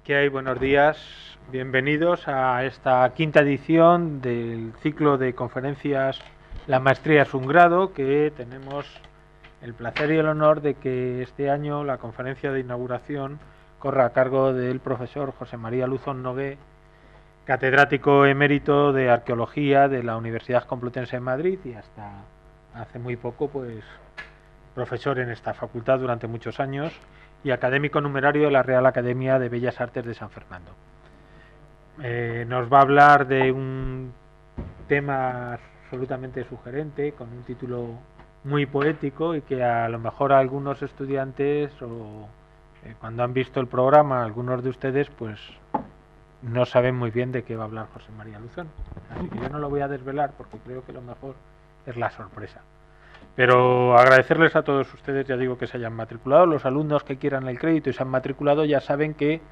¿Qué hay? Buenos días. Bienvenidos a esta quinta edición del ciclo de conferencias La Maestría es un grado, que tenemos el placer y el honor de que este año la conferencia de inauguración corra a cargo del profesor José María Luzón Nogué, catedrático emérito de Arqueología de la Universidad Complutense de Madrid y hasta hace muy poco pues profesor en esta facultad durante muchos años y académico numerario de la Real Academia de Bellas Artes de San Fernando. Nos va a hablar de un tema absolutamente sugerente, con un título muy poético y que a lo mejor a algunos estudiantes o cuando han visto el programa, algunos de ustedes, pues no saben muy bien de qué va a hablar José María Luzón. Así que yo no lo voy a desvelar porque creo que lo mejor es la sorpresa. Pero agradecerles a todos ustedes, ya digo, que se hayan matriculado. Los alumnos que quieran el crédito y se han matriculado ya saben que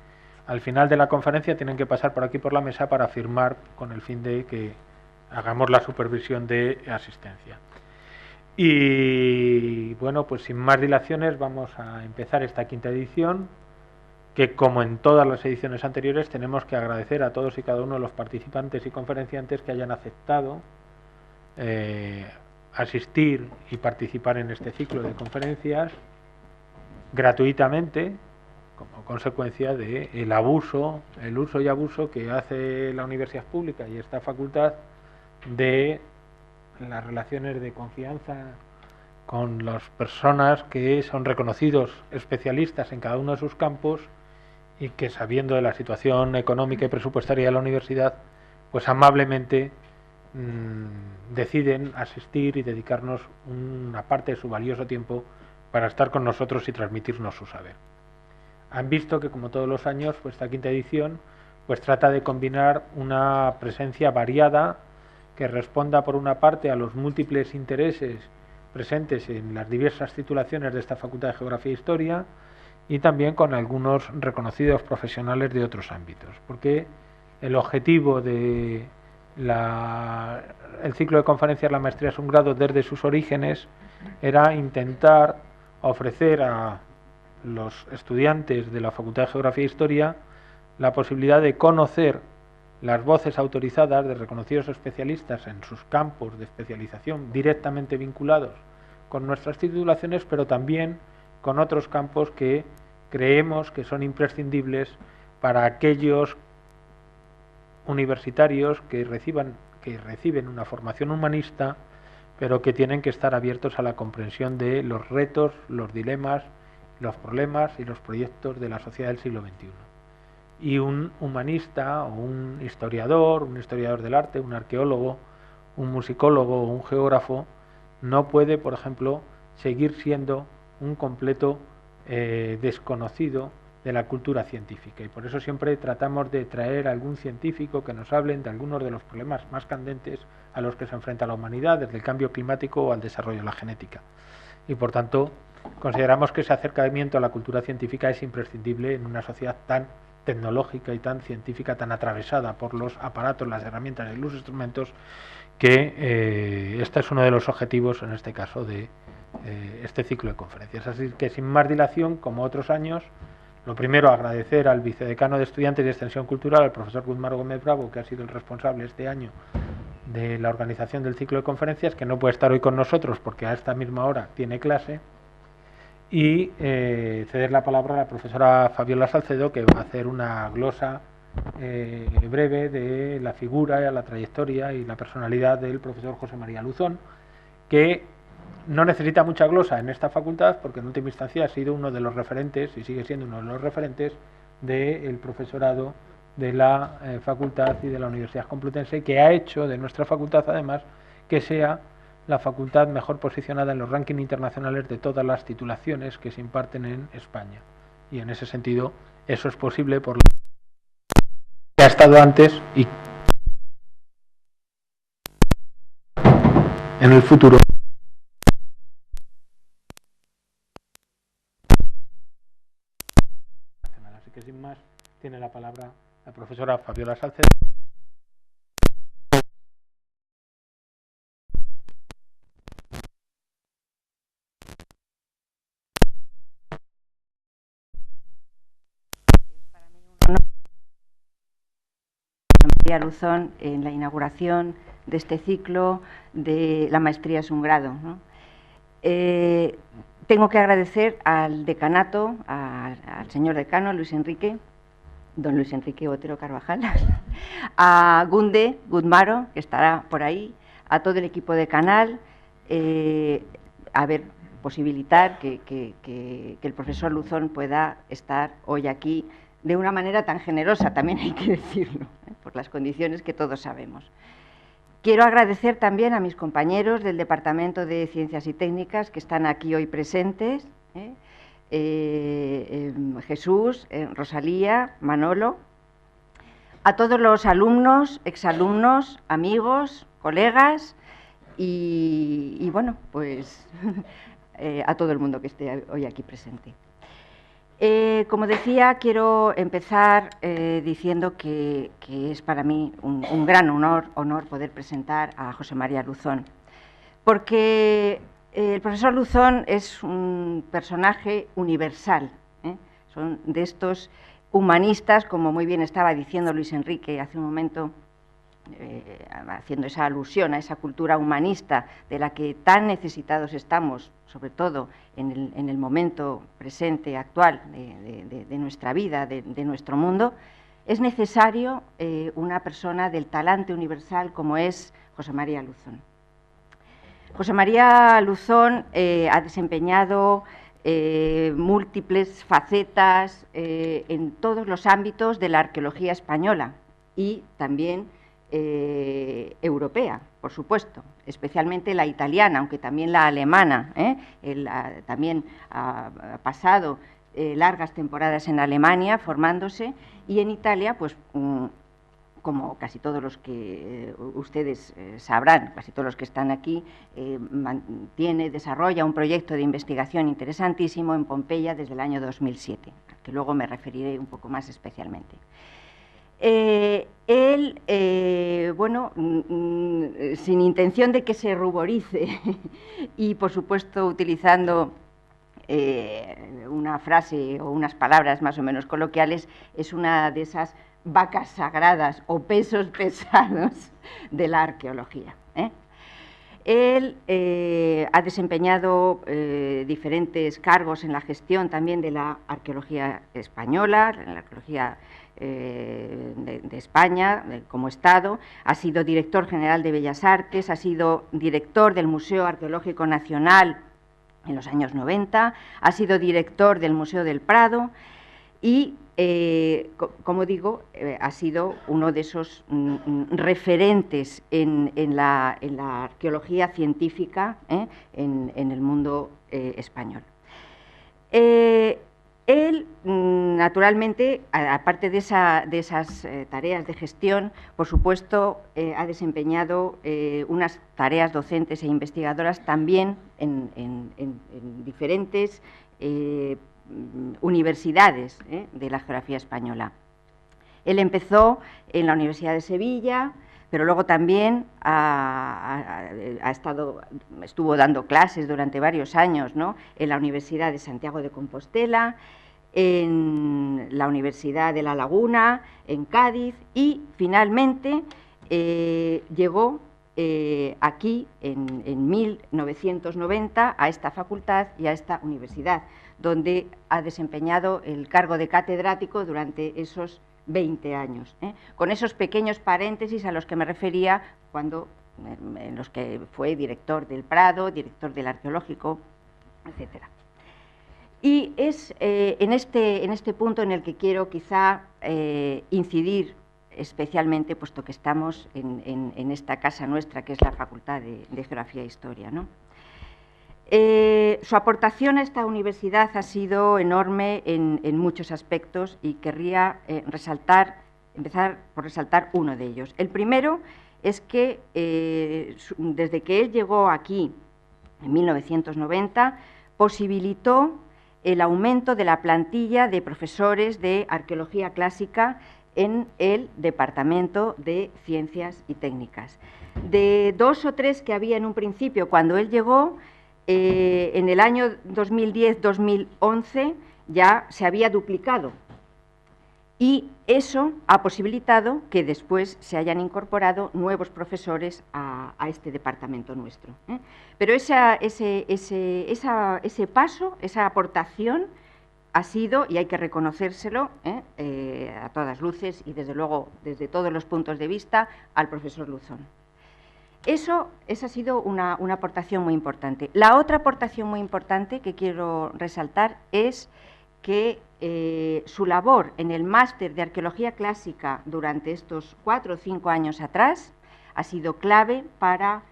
al final de la conferencia tienen que pasar por aquí por la mesa para firmar con el fin de que hagamos la supervisión de asistencia. Y bueno, pues sin más dilaciones vamos a empezar esta quinta edición, que como en todas las ediciones anteriores tenemos que agradecer a todos y cada uno de los participantes y conferenciantes que hayan aceptado asistir y participar en este ciclo de conferencias gratuitamente, como consecuencia del abuso, el uso y abuso que hace la universidad pública y esta facultad de las relaciones de confianza con las personas que son reconocidos especialistas en cada uno de sus campos y que, sabiendo de la situación económica y presupuestaria de la universidad, pues amablemente deciden asistir y dedicarnos una parte de su valioso tiempo para estar con nosotros y transmitirnos su saber. Han visto que, como todos los años, pues esta quinta edición pues trata de combinar una presencia variada que responda, por una parte, a los múltiples intereses presentes en las diversas titulaciones de esta Facultad de Geografía e Historia, y también con algunos reconocidos profesionales de otros ámbitos, porque el objetivo de el ciclo de conferencias La Maestría es un grado, desde sus orígenes, era intentar ofrecer a los estudiantes de la Facultad de Geografía e Historia la posibilidad de conocer las voces autorizadas de reconocidos especialistas en sus campos de especialización directamente vinculados con nuestras titulaciones, pero también con otros campos que creemos que son imprescindibles para aquellos universitarios que reciben una formación humanista, pero que tienen que estar abiertos a la comprensión de los retos, los dilemas, los problemas y los proyectos de la sociedad del siglo XXI. Y un humanista o un historiador del arte, un arqueólogo, un musicólogo o un geógrafo no puede, por ejemplo, seguir siendo un completo desconocido de la cultura científica, y por eso siempre tratamos de traer a algún científico que nos hablen de algunos de los problemas más candentes a los que se enfrenta la humanidad, desde el cambio climático o al desarrollo de la genética. Y por tanto consideramos que ese acercamiento a la cultura científica es imprescindible en una sociedad tan tecnológica y tan científica, tan atravesada por los aparatos, las herramientas y los instrumentos, que este es uno de los objetivos, en este caso, de este ciclo de conferencias. Así que, sin más dilación, como otros años, lo primero, agradecer al vicedecano de Estudiantes y Extensión Cultural, al profesor Guzmán Gómez Bravo, que ha sido el responsable este año de la organización del ciclo de conferencias, que no puede estar hoy con nosotros porque a esta misma hora tiene clase, y ceder la palabra a la profesora Fabiola Salcedo, que va a hacer una glosa breve de la figura, la trayectoria y la personalidad del profesor José María Luzón, que no necesita mucha glosa en esta facultad porque en última instancia ha sido uno de los referentes, y sigue siendo uno de los referentes, del profesorado de la facultad y de la Universidad Complutense, que ha hecho de nuestra facultad, además, que sea la facultad mejor posicionada en los rankings internacionales de todas las titulaciones que se imparten en España. Y en ese sentido, eso es posible por lo que ha estado antes y en el futuro. Así que, sin más, tiene la palabra la profesora Fabiola Salcedo. María Luzón en la inauguración de este ciclo de La maestría es un grado, ¿no? Tengo que agradecer al decanato, al señor decano, don Luis Enrique Otero Carvajal, a Gunde Gudmaro, que estará por ahí, a todo el equipo de Canal, posibilitar que el profesor Luzón pueda estar hoy aquí de una manera tan generosa, también hay que decirlo, por las condiciones que todos sabemos. Quiero agradecer también a mis compañeros del Departamento de Ciencias y Técnicas que están aquí hoy presentes, Jesús, Rosalía, Manolo, a todos los alumnos, exalumnos, amigos, colegas y bueno, pues a todo el mundo que esté hoy aquí presente. Como decía, quiero empezar diciendo que es para mí un gran honor poder presentar a José María Luzón, porque el profesor Luzón es un personaje universal, son de estos humanistas, como muy bien estaba diciendo Luis Enrique hace un momento, haciendo esa alusión a esa cultura humanista de la que tan necesitados estamos, sobre todo en el momento presente, actual de nuestra vida, de nuestro mundo. Es necesario una persona del talante universal como es José María Luzón. José María Luzón ha desempeñado múltiples facetas en todos los ámbitos de la arqueología española y también europea, por supuesto, especialmente la italiana, aunque también la alemana. También ha pasado largas temporadas en Alemania formándose, y en Italia, pues como casi todos los que ustedes sabrán, casi todos los que están aquí, desarrolla un proyecto de investigación interesantísimo en Pompeya desde el año 2007, que luego me referiré un poco más especialmente. Él, bueno, sin intención de que se ruborice y, por supuesto, utilizando una frase o unas palabras más o menos coloquiales, es una de esas vacas sagradas o pesos pesados de la arqueología. Él ha desempeñado diferentes cargos en la gestión también de la arqueología española, en la arqueología de España como Estado. Ha sido director general de Bellas Artes, ha sido director del Museo Arqueológico Nacional en los años 90, ha sido director del Museo del Prado y, como digo, ha sido uno de esos referentes en la arqueología científica en el mundo español. Él, naturalmente, aparte de esas tareas de gestión, por supuesto, ha desempeñado unas tareas docentes e investigadoras también en diferentes universidades de la geografía española. Él empezó en la Universidad de Sevilla, pero luego también estuvo dando clases durante varios años, ¿no?, en la Universidad de Santiago de Compostela, en la Universidad de La Laguna, en Cádiz, y finalmente llegó aquí en 1990 a esta facultad y a esta universidad, donde ha desempeñado el cargo de catedrático durante esos 20 años, con esos pequeños paréntesis a los que me refería en los que fue director del Prado, director del Arqueológico, etc. Y es en este punto en el que quiero quizá incidir especialmente, puesto que estamos en esta casa nuestra, que es la Facultad de Geografía e Historia, ¿no? Su aportación a esta universidad ha sido enorme en muchos aspectos y querría empezar por resaltar uno de ellos. El primero es que desde que él llegó aquí en 1990, posibilitó el aumento de la plantilla de profesores de arqueología clásica en el Departamento de Ciencias y Técnicas. De 2 o 3 que había en un principio cuando él llegó, en el año 2010-2011 ya se había duplicado. Y eso ha posibilitado que después se hayan incorporado nuevos profesores a este departamento nuestro. Pero ese paso, esa aportación, ha sido, y hay que reconocérselo a todas luces y desde luego desde todos los puntos de vista, al profesor Luzón. Esa ha sido una aportación muy importante. La otra aportación muy importante que quiero resaltar es que su labor en el máster de Arqueología Clásica durante estos 4 o 5 años atrás ha sido clave para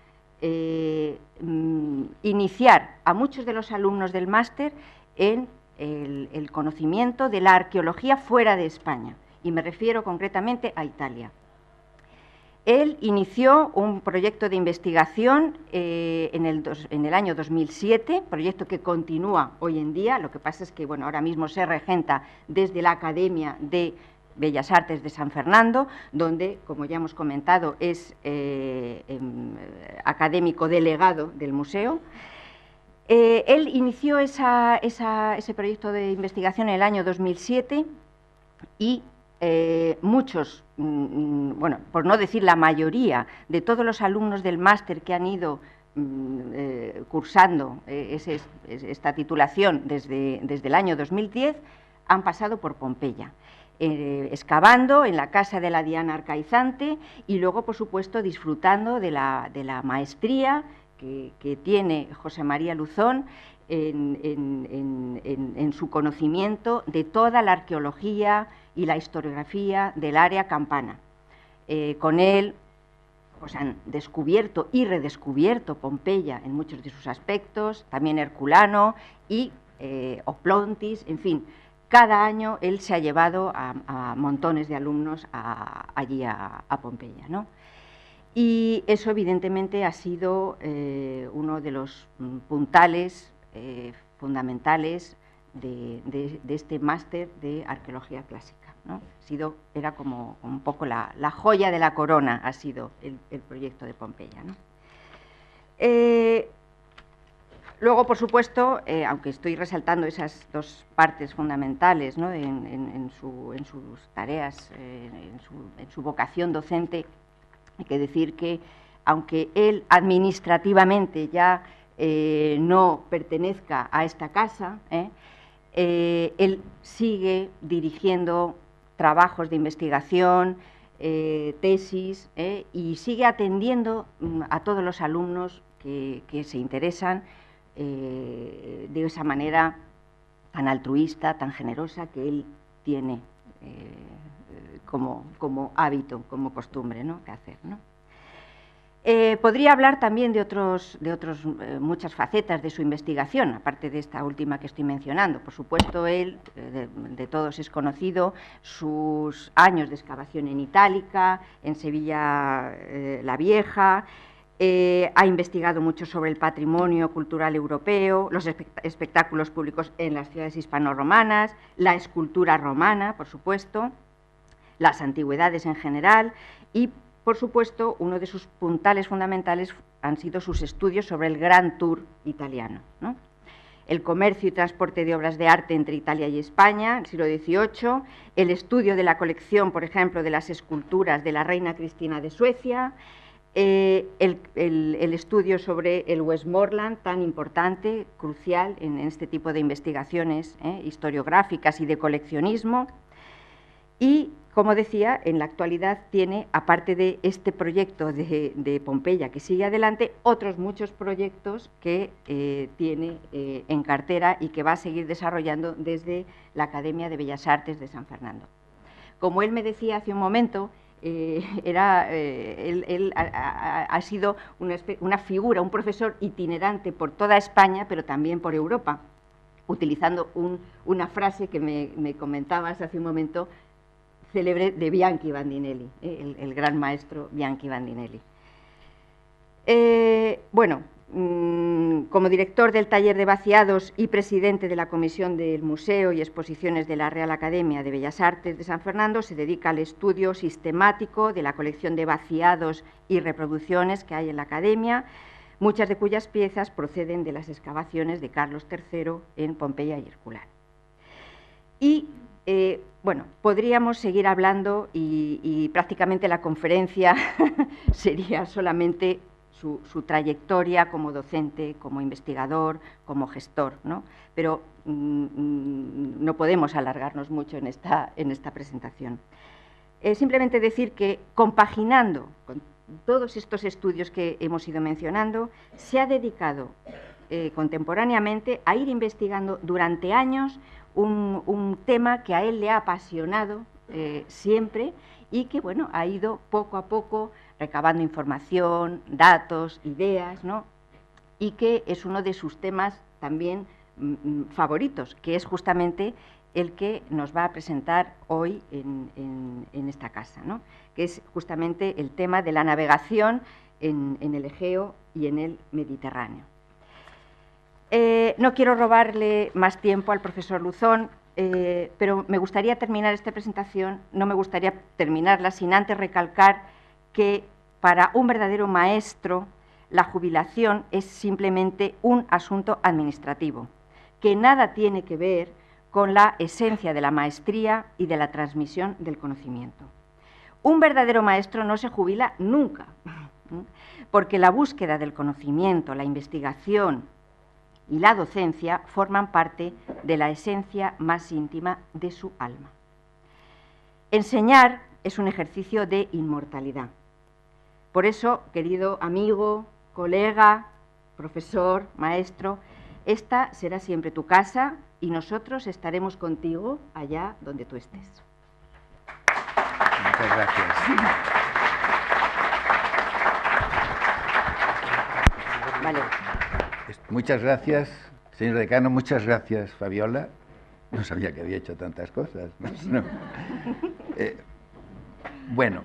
iniciar a muchos de los alumnos del máster en el conocimiento de la arqueología fuera de España, y me refiero concretamente a Italia. Él inició un proyecto de investigación en el año 2007, proyecto que continúa hoy en día. Lo que pasa es que bueno, ahora mismo se regenta desde la Academia de Bellas Artes de San Fernando, donde, como ya hemos comentado, es académico delegado del museo. Él inició ese proyecto de investigación en el año 2007 y muchos, bueno, por no decir la mayoría de todos los alumnos del máster que han ido cursando esta titulación desde el año 2010 han pasado por Pompeya, excavando en la casa de la Diana Arcaizante y luego, por supuesto, disfrutando de la maestría que tiene José María Luzón en su conocimiento de toda la arqueología y la historiografía del área campana. Con él pues, han descubierto y redescubierto Pompeya en muchos de sus aspectos, también Herculano y Oplontis, en fin. Cada año él se ha llevado a montones de alumnos allí a Pompeya, ¿no? Y eso evidentemente ha sido uno de los puntales fundamentales de este máster de arqueología clásica, ¿no? Era como un poco la joya de la corona, ha sido el proyecto de Pompeya, ¿no? Luego, por supuesto, aunque estoy resaltando esas dos partes fundamentales, ¿no? en sus tareas, en su vocación docente, hay que decir que, aunque él administrativamente ya no pertenezca a esta casa, él sigue dirigiendo trabajos de investigación, tesis, y sigue atendiendo a todos los alumnos que se interesan de esa manera tan altruista, tan generosa que él tiene como hábito, como costumbre, ¿no?, de hacer, ¿no? Podría hablar también de muchas facetas de su investigación, aparte de esta última que estoy mencionando. Por supuesto, él, de todos es conocido, sus años de excavación en Itálica, en Sevilla la Vieja. Ha investigado mucho sobre el patrimonio cultural europeo, los espectáculos públicos en las ciudades hispano-romanas, la escultura romana, por supuesto, las antigüedades en general y, por supuesto, uno de sus puntales fundamentales han sido sus estudios sobre el Gran Tour italiano, ¿no? El comercio y transporte de obras de arte entre Italia y España, el siglo XVIII, el estudio de la colección, por ejemplo, de las esculturas de la reina Cristina de Suecia, el estudio sobre el Westmoreland, tan importante, crucial en este tipo de investigaciones historiográficas y de coleccionismo. Y, como decía, en la actualidad tiene, aparte de este proyecto de Pompeya que sigue adelante, otros muchos proyectos que tiene en cartera y que va a seguir desarrollando desde la Academia de Bellas Artes de San Fernando. Como él me decía hace un momento, él ha sido una figura, un profesor itinerante por toda España, pero también por Europa, utilizando una frase que me comentabas hace un momento, célebre, de Bianchi Bandinelli, el gran maestro Bianchi Bandinelli. Bueno, como director del taller de vaciados y presidente de la Comisión del Museo y Exposiciones de la Real Academia de Bellas Artes de San Fernando, se dedica al estudio sistemático de la colección de vaciados y reproducciones que hay en la Academia, muchas de cuyas piezas proceden de las excavaciones de Carlos III en Pompeya y Herculano. Y Bueno, podríamos seguir hablando y prácticamente la conferencia sería solamente su trayectoria como docente, como investigador, como gestor, ¿no? Pero no podemos alargarnos mucho en esta presentación. Simplemente decir que, compaginando con todos estos estudios que hemos ido mencionando, se ha dedicado contemporáneamente a ir investigando durante años un tema que a él le ha apasionado siempre y que, bueno, ha ido poco a poco recabando información, datos, ideas, ¿no? Y que es uno de sus temas también favoritos, que es justamente el que nos va a presentar hoy en esta casa, ¿no? Que es justamente el tema de la navegación en el Egeo y en el Mediterráneo. No quiero robarle más tiempo al profesor Luzón, pero me gustaría terminar esta presentación, no me gustaría terminarla sin antes recalcar que para un verdadero maestro la jubilación es simplemente un asunto administrativo, que nada tiene que ver con la esencia de la maestría y de la transmisión del conocimiento. Un verdadero maestro no se jubila nunca, porque la búsqueda del conocimiento, la investigación y la docencia forman parte de la esencia más íntima de su alma. Enseñar es un ejercicio de inmortalidad. Por eso, querido amigo, colega, profesor, maestro, esta será siempre tu casa y nosotros estaremos contigo allá donde tú estés. Muchas gracias. Vale. Muchas gracias, señor decano, muchas gracias, Fabiola. No sabía que había hecho tantas cosas. No. Bueno,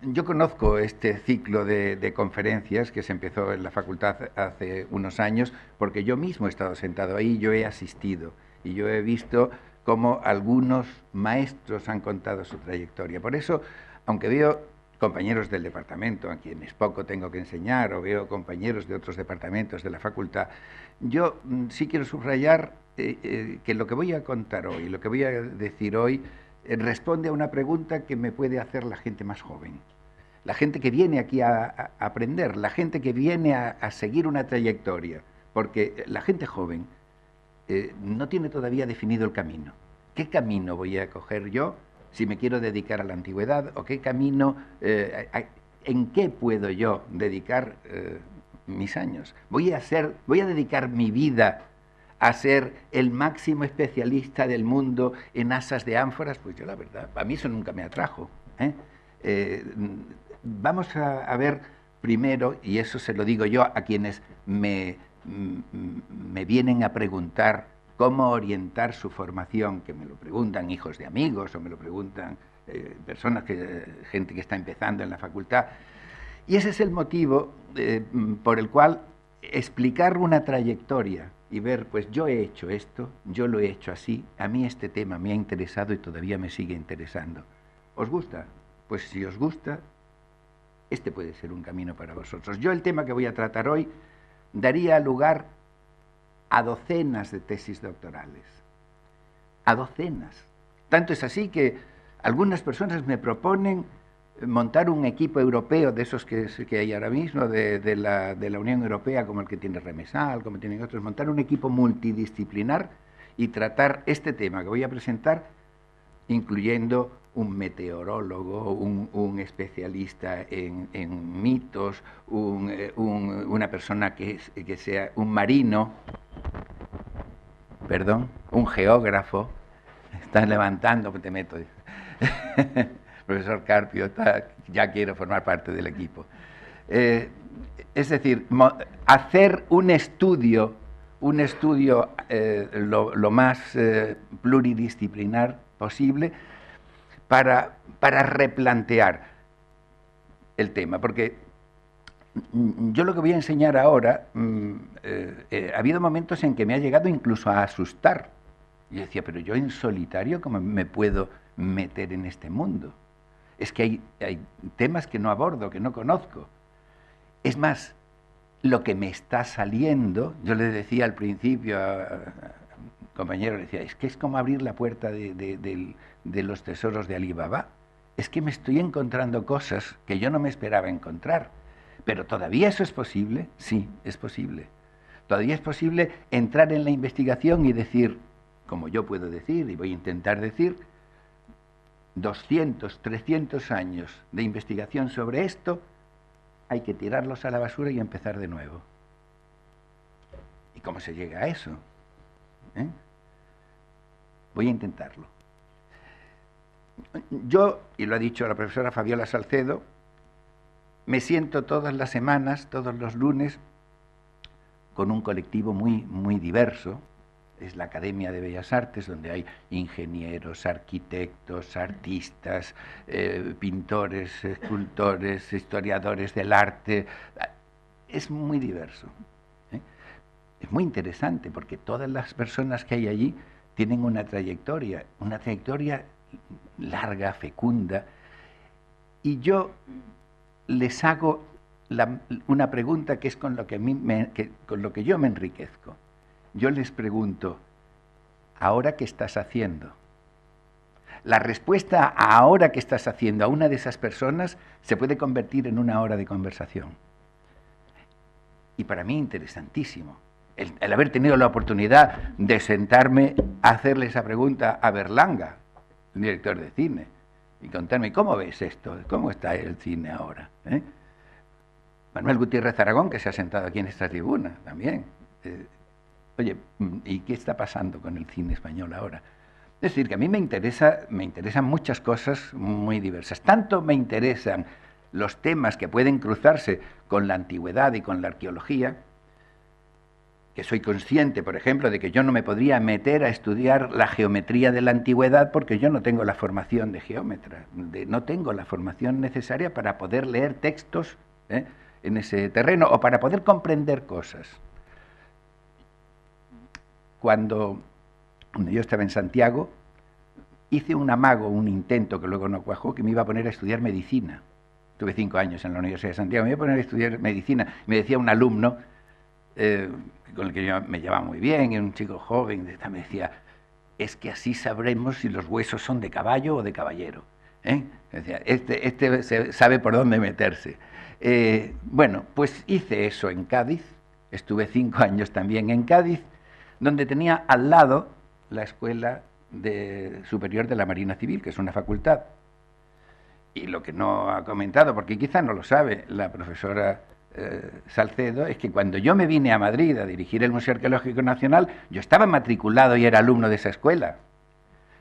yo conozco este ciclo de conferencias que se empezó en la facultad hace unos años, porque yo mismo he estado sentado ahí, yo he asistido y yo he visto cómo algunos maestros han contado su trayectoria. Por eso, aunque veo compañeros del departamento a quienes poco tengo que enseñar, o veo compañeros de otros departamentos de la facultad, yo sí quiero subrayar que lo que voy a contar hoy, lo que voy a decir hoy, responde a una pregunta que me puede hacer la gente más joven. La gente que viene aquí a aprender, la gente que viene a seguir una trayectoria, porque la gente joven no tiene todavía definido el camino. ¿Qué camino voy a coger yo si me quiero dedicar a la antigüedad? ¿O qué camino, en qué puedo yo dedicar mis años? ¿Voy a dedicar mi vida a ser el máximo especialista del mundo en asas de ánforas? Pues yo la verdad, a mí eso nunca me atrajo. Vamos a ver primero, y eso se lo digo yo a quienes me vienen a preguntar cómo orientar su formación, que me lo preguntan hijos de amigos o me lo preguntan gente que está empezando en la facultad. Y ese es el motivo por el cual explicar una trayectoria y ver, pues yo he hecho esto, yo lo he hecho así, a mí este tema me ha interesado y todavía me sigue interesando. ¿Os gusta? Pues si os gusta, este puede ser un camino para vosotros. Yo el tema que voy a tratar hoy daría lugar a docenas de tesis doctorales. A docenas. Tanto es así que algunas personas me proponen montar un equipo europeo de esos que hay ahora mismo, de la Unión Europea, como el que tiene Remesal, como tienen otros, montar un equipo multidisciplinar y tratar este tema que voy a presentar, incluyendo un meteorólogo, un especialista en mitos, una persona que sea un marino, perdón, un geógrafo. Están levantando, te meto. Profesor Carpio, ya quiero formar parte del equipo. Es decir, hacer un estudio lo más pluridisciplinar posible para replantear el tema, porque yo lo que voy a enseñar ahora, ha habido momentos en que me ha llegado incluso a asustar. Yo decía, pero yo en solitario, ¿cómo me puedo meter en este mundo? Es que hay temas que no abordo, que no conozco. Es más, lo que me está saliendo, yo le decía al principio, compañero le decía, es que es como abrir la puerta de los tesoros de Alí Baba. Es que me estoy encontrando cosas que yo no me esperaba encontrar. Pero ¿todavía eso es posible? Sí, es posible. Todavía es posible entrar en la investigación y decir, como yo puedo decir y voy a intentar decir, 200, 300 años de investigación sobre esto, hay que tirarlos a la basura y empezar de nuevo. ¿Y cómo se llega a eso? Voy a intentarlo. Yo, y lo ha dicho la profesora Fabiola Salcedo, me siento todas las semanas, todos los lunes, con un colectivo muy diverso. Es la Academia de Bellas Artes, donde hay ingenieros, arquitectos, artistas, pintores, escultores, historiadores del arte. Es muy diverso. Es muy interesante porque todas las personas que hay allí tienen una trayectoria larga, fecunda, y yo les hago una pregunta que es con lo que yo me enriquezco. Yo les pregunto, ¿ahora qué estás haciendo? La respuesta a ahora qué estás haciendo a una de esas personas se puede convertir en una hora de conversación. Y para mí interesantísimo. El haber tenido la oportunidad de sentarme a hacerle esa pregunta a Berlanga, el director de cine, y contarme, ¿cómo ves esto? ¿Cómo está el cine ahora? Manuel Gutiérrez Aragón, que se ha sentado aquí en esta tribuna también. Oye, ¿y qué está pasando con el cine español ahora? Es decir, que a mí me interesan muchas cosas muy diversas. Tanto me interesan los temas que pueden cruzarse con la antigüedad y con la arqueología, que soy consciente, por ejemplo, de que yo no me podría meter a estudiar la geometría de la antigüedad porque yo no tengo la formación de geómetra, no tengo la formación necesaria para poder leer textos en ese terreno o para poder comprender cosas. Cuando yo estaba en Santiago, hice un amago, un intento que luego no cuajó, que me iba a poner a estudiar medicina. Tuve 5 años en la Universidad de Santiago, me iba a poner a estudiar medicina. Me decía un alumno, con el que yo me llevaba muy bien, un chico joven, me decía, es que así sabremos si los huesos son de caballo o de caballero. Decía, este sabe por dónde meterse. Bueno, pues hice eso en Cádiz, estuve 5 años también en Cádiz, donde tenía al lado la Escuela Superior de la Marina Civil, que es una facultad. Y lo que no ha comentado, porque quizá no lo sabe la profesora Salcedo, es que cuando yo me vine a Madrid a dirigir el Museo Arqueológico Nacional, yo estaba matriculado y era alumno de esa escuela.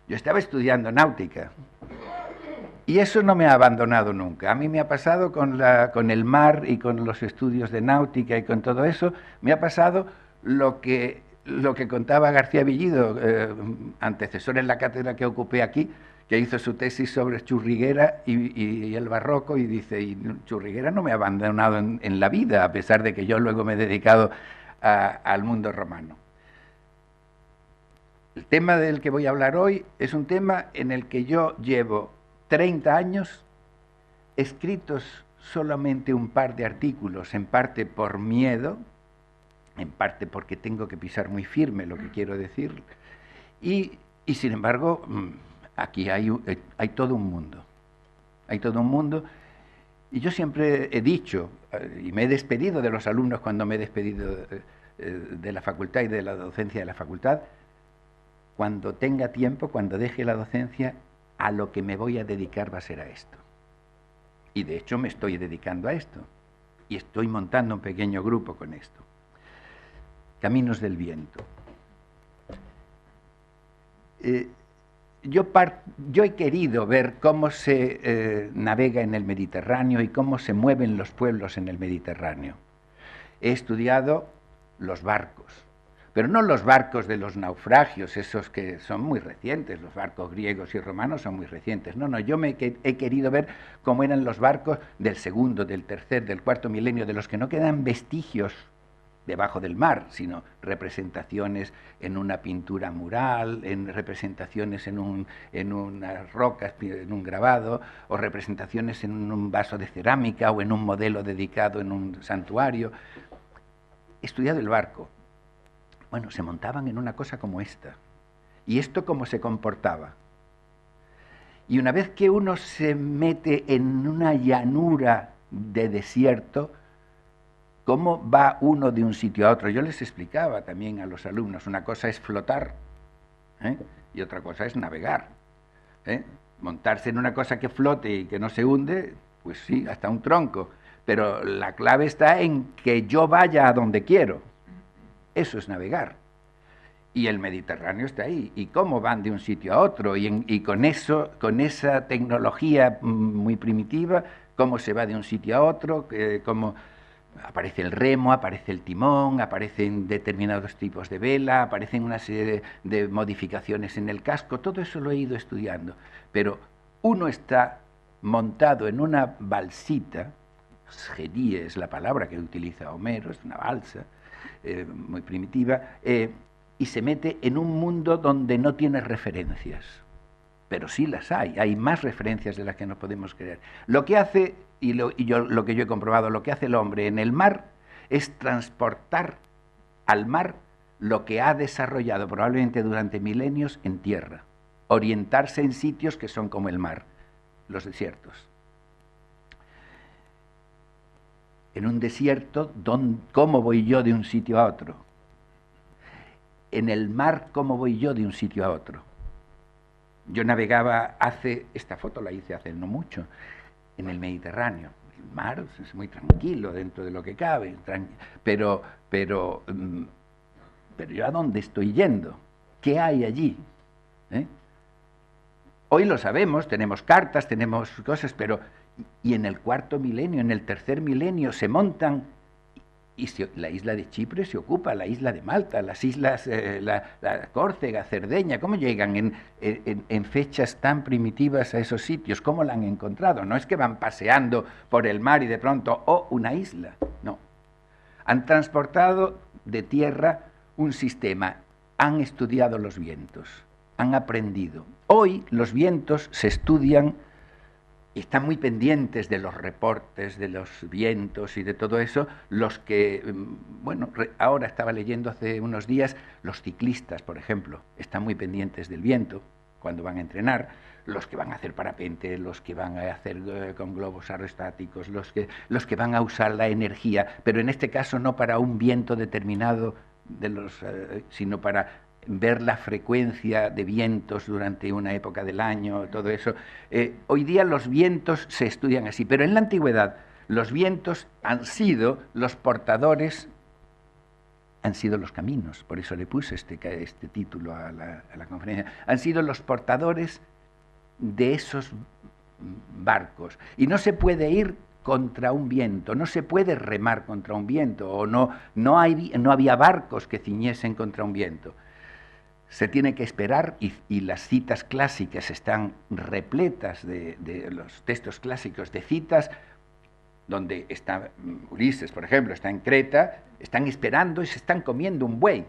Yo estaba estudiando náutica. Y eso no me ha abandonado nunca. A mí me ha pasado con el mar y con los estudios de náutica y con todo eso, me ha pasado lo que contaba García Villido, antecesor en la cátedra que ocupé aquí, que hizo su tesis sobre Churriguera y el barroco, y dice, y Churriguera no me ha abandonado en la vida, a pesar de que yo luego me he dedicado al mundo romano. El tema del que voy a hablar hoy es un tema en el que yo llevo 30 años escritos solamente un par de artículos, en parte por miedo, en parte porque tengo que pisar muy firme lo que quiero decir, y sin embargo, aquí hay todo un mundo. Hay todo un mundo, y yo siempre he dicho, y me he despedido de los alumnos cuando me he despedido de la facultad y de la docencia de la facultad, cuando tenga tiempo, cuando deje la docencia, a lo que me voy a dedicar va a ser a esto. Y de hecho me estoy dedicando a esto, y estoy montando un pequeño grupo con esto. Caminos del viento. Yo he querido ver cómo se navega en el Mediterráneo y cómo se mueven los pueblos en el Mediterráneo. He estudiado los barcos, pero no los barcos de los naufragios, esos que son muy recientes, los barcos griegos y romanos son muy recientes. No, yo he querido ver cómo eran los barcos del segundo, del tercer, del cuarto milenio, de los que no quedan vestigios debajo del mar, sino representaciones en una pintura mural, en representaciones en unas rocas, en un grabado, o representaciones en un vaso de cerámica o en un modelo dedicado en un santuario. He estudiado el barco. Bueno, se montaban en una cosa como esta. ¿Y esto cómo se comportaba? Y una vez que uno se mete en una llanura de desierto, ¿cómo va uno de un sitio a otro? Yo les explicaba también a los alumnos, una cosa es flotar, y otra cosa es navegar. Montarse en una cosa que flote y que no se hunde, pues sí, hasta un tronco. Pero la clave está en que yo vaya a donde quiero. Eso es navegar. Y el Mediterráneo está ahí. ¿Y cómo van de un sitio a otro? Y con eso, con esa tecnología muy primitiva, ¿cómo se va de un sitio a otro? ¿Cómo aparece el remo, aparece el timón, aparecen determinados tipos de vela, aparecen una serie de modificaciones en el casco? Todo eso lo he ido estudiando. Pero uno está montado en una balsita, sjedie es la palabra que utiliza Homero, es una balsa muy primitiva, y se mete en un mundo donde no tiene referencias. Pero sí las hay más referencias de las que nos podemos creer. Lo que hace, lo que yo he comprobado, lo que hace el hombre en el mar es transportar al mar lo que ha desarrollado probablemente durante milenios en tierra, orientarse en sitios que son como el mar, los desiertos. En un desierto, ¿cómo voy yo de un sitio a otro? En el mar, ¿cómo voy yo de un sitio a otro? Yo navegaba esta foto la hice hace no mucho, en el Mediterráneo. El mar es muy tranquilo dentro de lo que cabe, pero ¿yo a dónde estoy yendo? ¿Qué hay allí? Hoy lo sabemos, tenemos cartas, tenemos cosas, pero y en el cuarto milenio, en el tercer milenio se montan, y la isla de Chipre se ocupa, la isla de Malta, las islas, la Córcega, Cerdeña, ¿cómo llegan en fechas tan primitivas a esos sitios? ¿Cómo la han encontrado? No es que van paseando por el mar y de pronto, una isla, no. Han transportado de tierra un sistema, han estudiado los vientos, han aprendido. Hoy los vientos se estudian y están muy pendientes de los reportes, de los vientos y de todo eso, los que, ahora estaba leyendo hace unos días, los ciclistas, por ejemplo, están muy pendientes del viento cuando van a entrenar, los que van a hacer parapente, los que van a hacer con globos aerostáticos, los que van a usar la energía, pero en este caso no para un viento determinado, sino para ver la frecuencia de vientos durante una época del año, todo eso. Hoy día los vientos se estudian así, pero en la antigüedad los vientos han sido los portadores, han sido los caminos, por eso le puse este título a la conferencia, han sido los portadores de esos barcos. Y no se puede ir contra un viento, no se puede remar contra un viento, o no había barcos que ciñesen contra un viento. Se tiene que esperar, y las citas clásicas están repletas de los textos clásicos de citas donde está Ulises, por ejemplo, está en Creta, están esperando y se están comiendo un buey,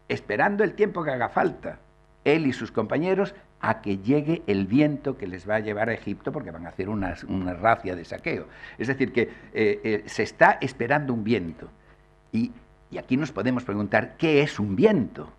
esperando el tiempo que haga falta, él y sus compañeros, a que llegue el viento que les va a llevar a Egipto, porque van a hacer una racia de saqueo. Es decir, que se está esperando un viento. Y aquí nos podemos preguntar, ¿qué es un viento?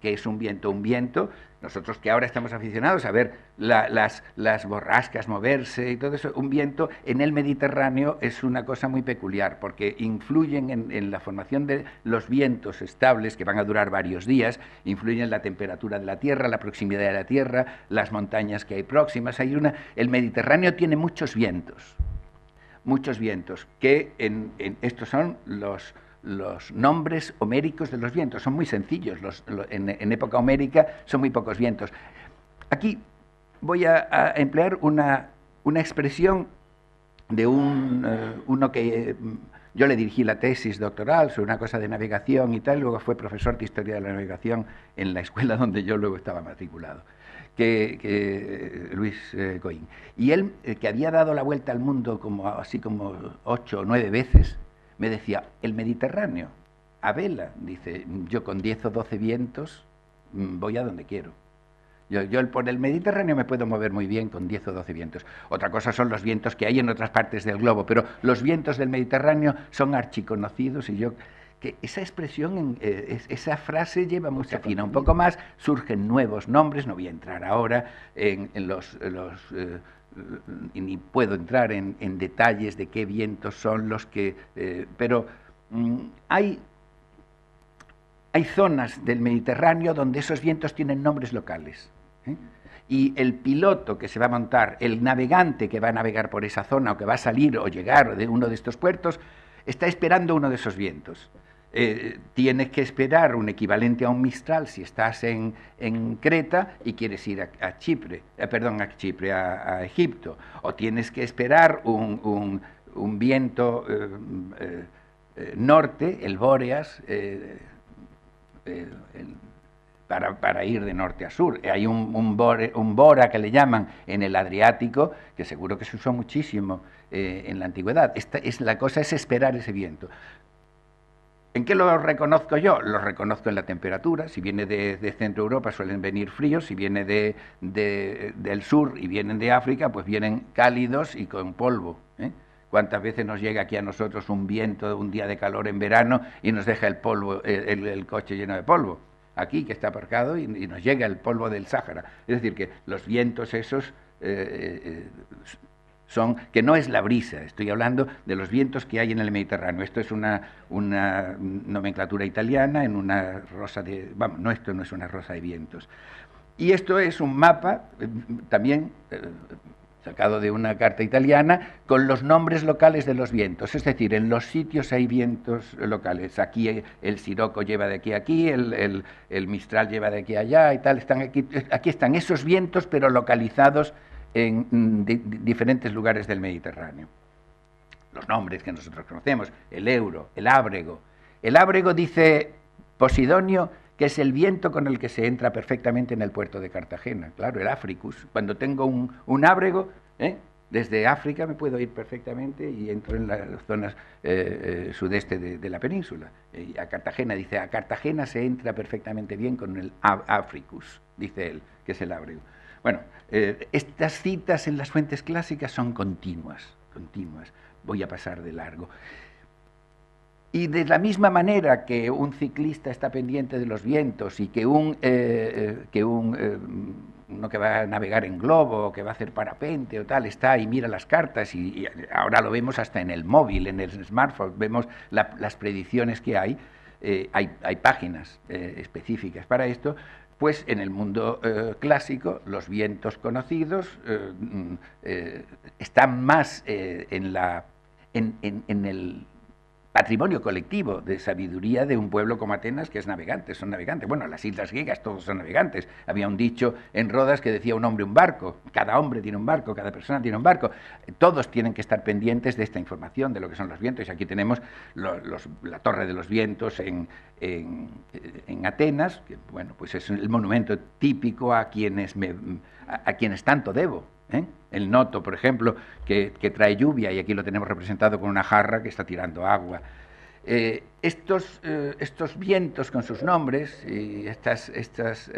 ¿Qué es un viento? Un viento, nosotros que ahora estamos aficionados a ver las borrascas moverse y todo eso, un viento en el Mediterráneo es una cosa muy peculiar, porque influyen en la formación de los vientos estables, que van a durar varios días, influyen en la temperatura de la Tierra, la proximidad de la Tierra, las montañas que hay próximas. El Mediterráneo tiene muchos vientos, que estos son los nombres homéricos de los vientos. Son muy sencillos, en época homérica son muy pocos vientos. Aquí voy a emplear una expresión de uno que yo le dirigí la tesis doctoral sobre una cosa de navegación y tal, luego fue profesor de Historia de la Navegación en la escuela donde yo luego estaba matriculado, Luis Coín. Y él, que había dado la vuelta al mundo así como 8 o 9 veces, me decía, el Mediterráneo, a vela, dice, yo con 10 o 12 vientos voy a donde quiero. Yo por el Mediterráneo me puedo mover muy bien con 10 o 12 vientos. Otra cosa son los vientos que hay en otras partes del globo, pero los vientos del Mediterráneo son archiconocidos, y yo que esa expresión, esa frase lleva mucha fina. Un poco más, surgen nuevos nombres, no voy a entrar ahora en y ni puedo entrar en detalles de qué vientos son los que... pero hay zonas del Mediterráneo donde esos vientos tienen nombres locales. Y el piloto que se va a montar, el navegante que va a navegar por esa zona o que va a salir o llegar de uno de estos puertos, está esperando uno de esos vientos. Tienes que esperar un equivalente a un Mistral si estás en Creta y quieres ir a Chipre, a Egipto, o tienes que esperar un viento norte, el Bóreas, para ir de norte a sur. Hay un bora que le llaman en el Adriático, que seguro que se usó muchísimo en la antigüedad. La cosa es esperar ese viento. ¿En qué lo reconozco yo? Lo reconozco en la temperatura. Si viene de Centro Europa suelen venir fríos, si viene del sur y vienen de África, pues vienen cálidos y con polvo. ¿Cuántas veces nos llega aquí a nosotros un viento, un día de calor en verano y nos deja el polvo, el coche lleno de polvo? Aquí, que está aparcado, y nos llega el polvo del Sáhara. Es decir, que los vientos esos son, que no es la brisa, estoy hablando de los vientos que hay en el Mediterráneo. Esto es una nomenclatura italiana en una rosa de... Vamos, no, esto no es una rosa de vientos. Y esto es un mapa, también sacado de una carta italiana, con los nombres locales de los vientos. Es decir, en los sitios hay vientos locales. Aquí el Siroco lleva de aquí a aquí, el Mistral lleva de aquí a allá y tal. Aquí están esos vientos, pero localizados en diferentes lugares del Mediterráneo. Los nombres que nosotros conocemos, el Euro, el Ábrego. El Ábrego, dice Posidonio, que es el viento con el que se entra perfectamente en el puerto de Cartagena. Claro, el Africus. Cuando tengo un ábrego, desde África me puedo ir perfectamente y entro en las zonas sudeste de la península. Y a Cartagena, dice, a Cartagena se entra perfectamente bien con el Africus, dice él, que es el ábrego. Bueno, estas citas en las fuentes clásicas son continuas. Voy a pasar de largo. Y de la misma manera que un ciclista está pendiente de los vientos y que uno que va a navegar en globo o que va a hacer parapente o tal, está y mira las cartas y ahora lo vemos hasta en el móvil, en el smartphone, vemos las predicciones que hay páginas específicas para esto. Pues en el mundo clásico los vientos conocidos están más en el patrimonio colectivo de sabiduría de un pueblo como Atenas, que es navegante, son navegantes. Bueno, las islas griegas todos son navegantes. Había un dicho en Rodas que decía un hombre un barco. Cada hombre tiene un barco, cada persona tiene un barco. Todos tienen que estar pendientes de esta información, de lo que son los vientos. Y aquí tenemos la Torre de los Vientos en Atenas, que bueno, pues es el monumento típico a quienes tanto debo. El Noto, por ejemplo, que trae lluvia, y aquí lo tenemos representado con una jarra que está tirando agua. Estos vientos con sus nombres y estas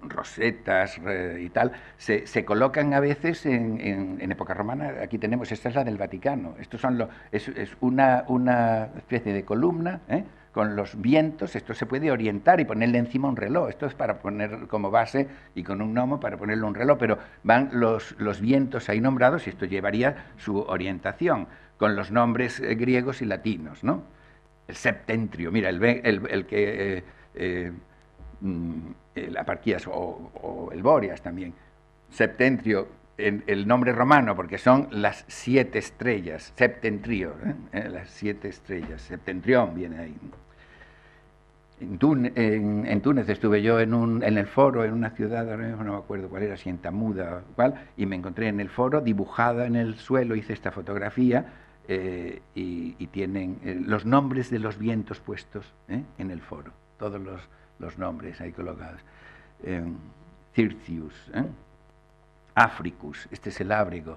rosetas y tal, se colocan a veces en época romana. Aquí tenemos, esta es la del Vaticano. Estos son es una especie de columna, con los vientos. Esto se puede orientar y ponerle encima un reloj. Esto es para poner como base y con un gnomo para ponerle un reloj, pero van los vientos ahí nombrados y esto llevaría su orientación con los nombres griegos y latinos, ¿no? El septentrio, mira, el Aparquías o el Bóreas también. Septentrio, el nombre romano, porque son las 7 estrellas, septentrio, las 7 estrellas, septentrión viene ahí. En Túnez estuve yo en el foro, en una ciudad, no me acuerdo cuál era, si en Tamuda o cuál, y me encontré en el foro, dibujada en el suelo, hice esta fotografía, y tienen los nombres de los vientos puestos en el foro, todos los nombres ahí colocados. Circius, Africus, este es el ábrego,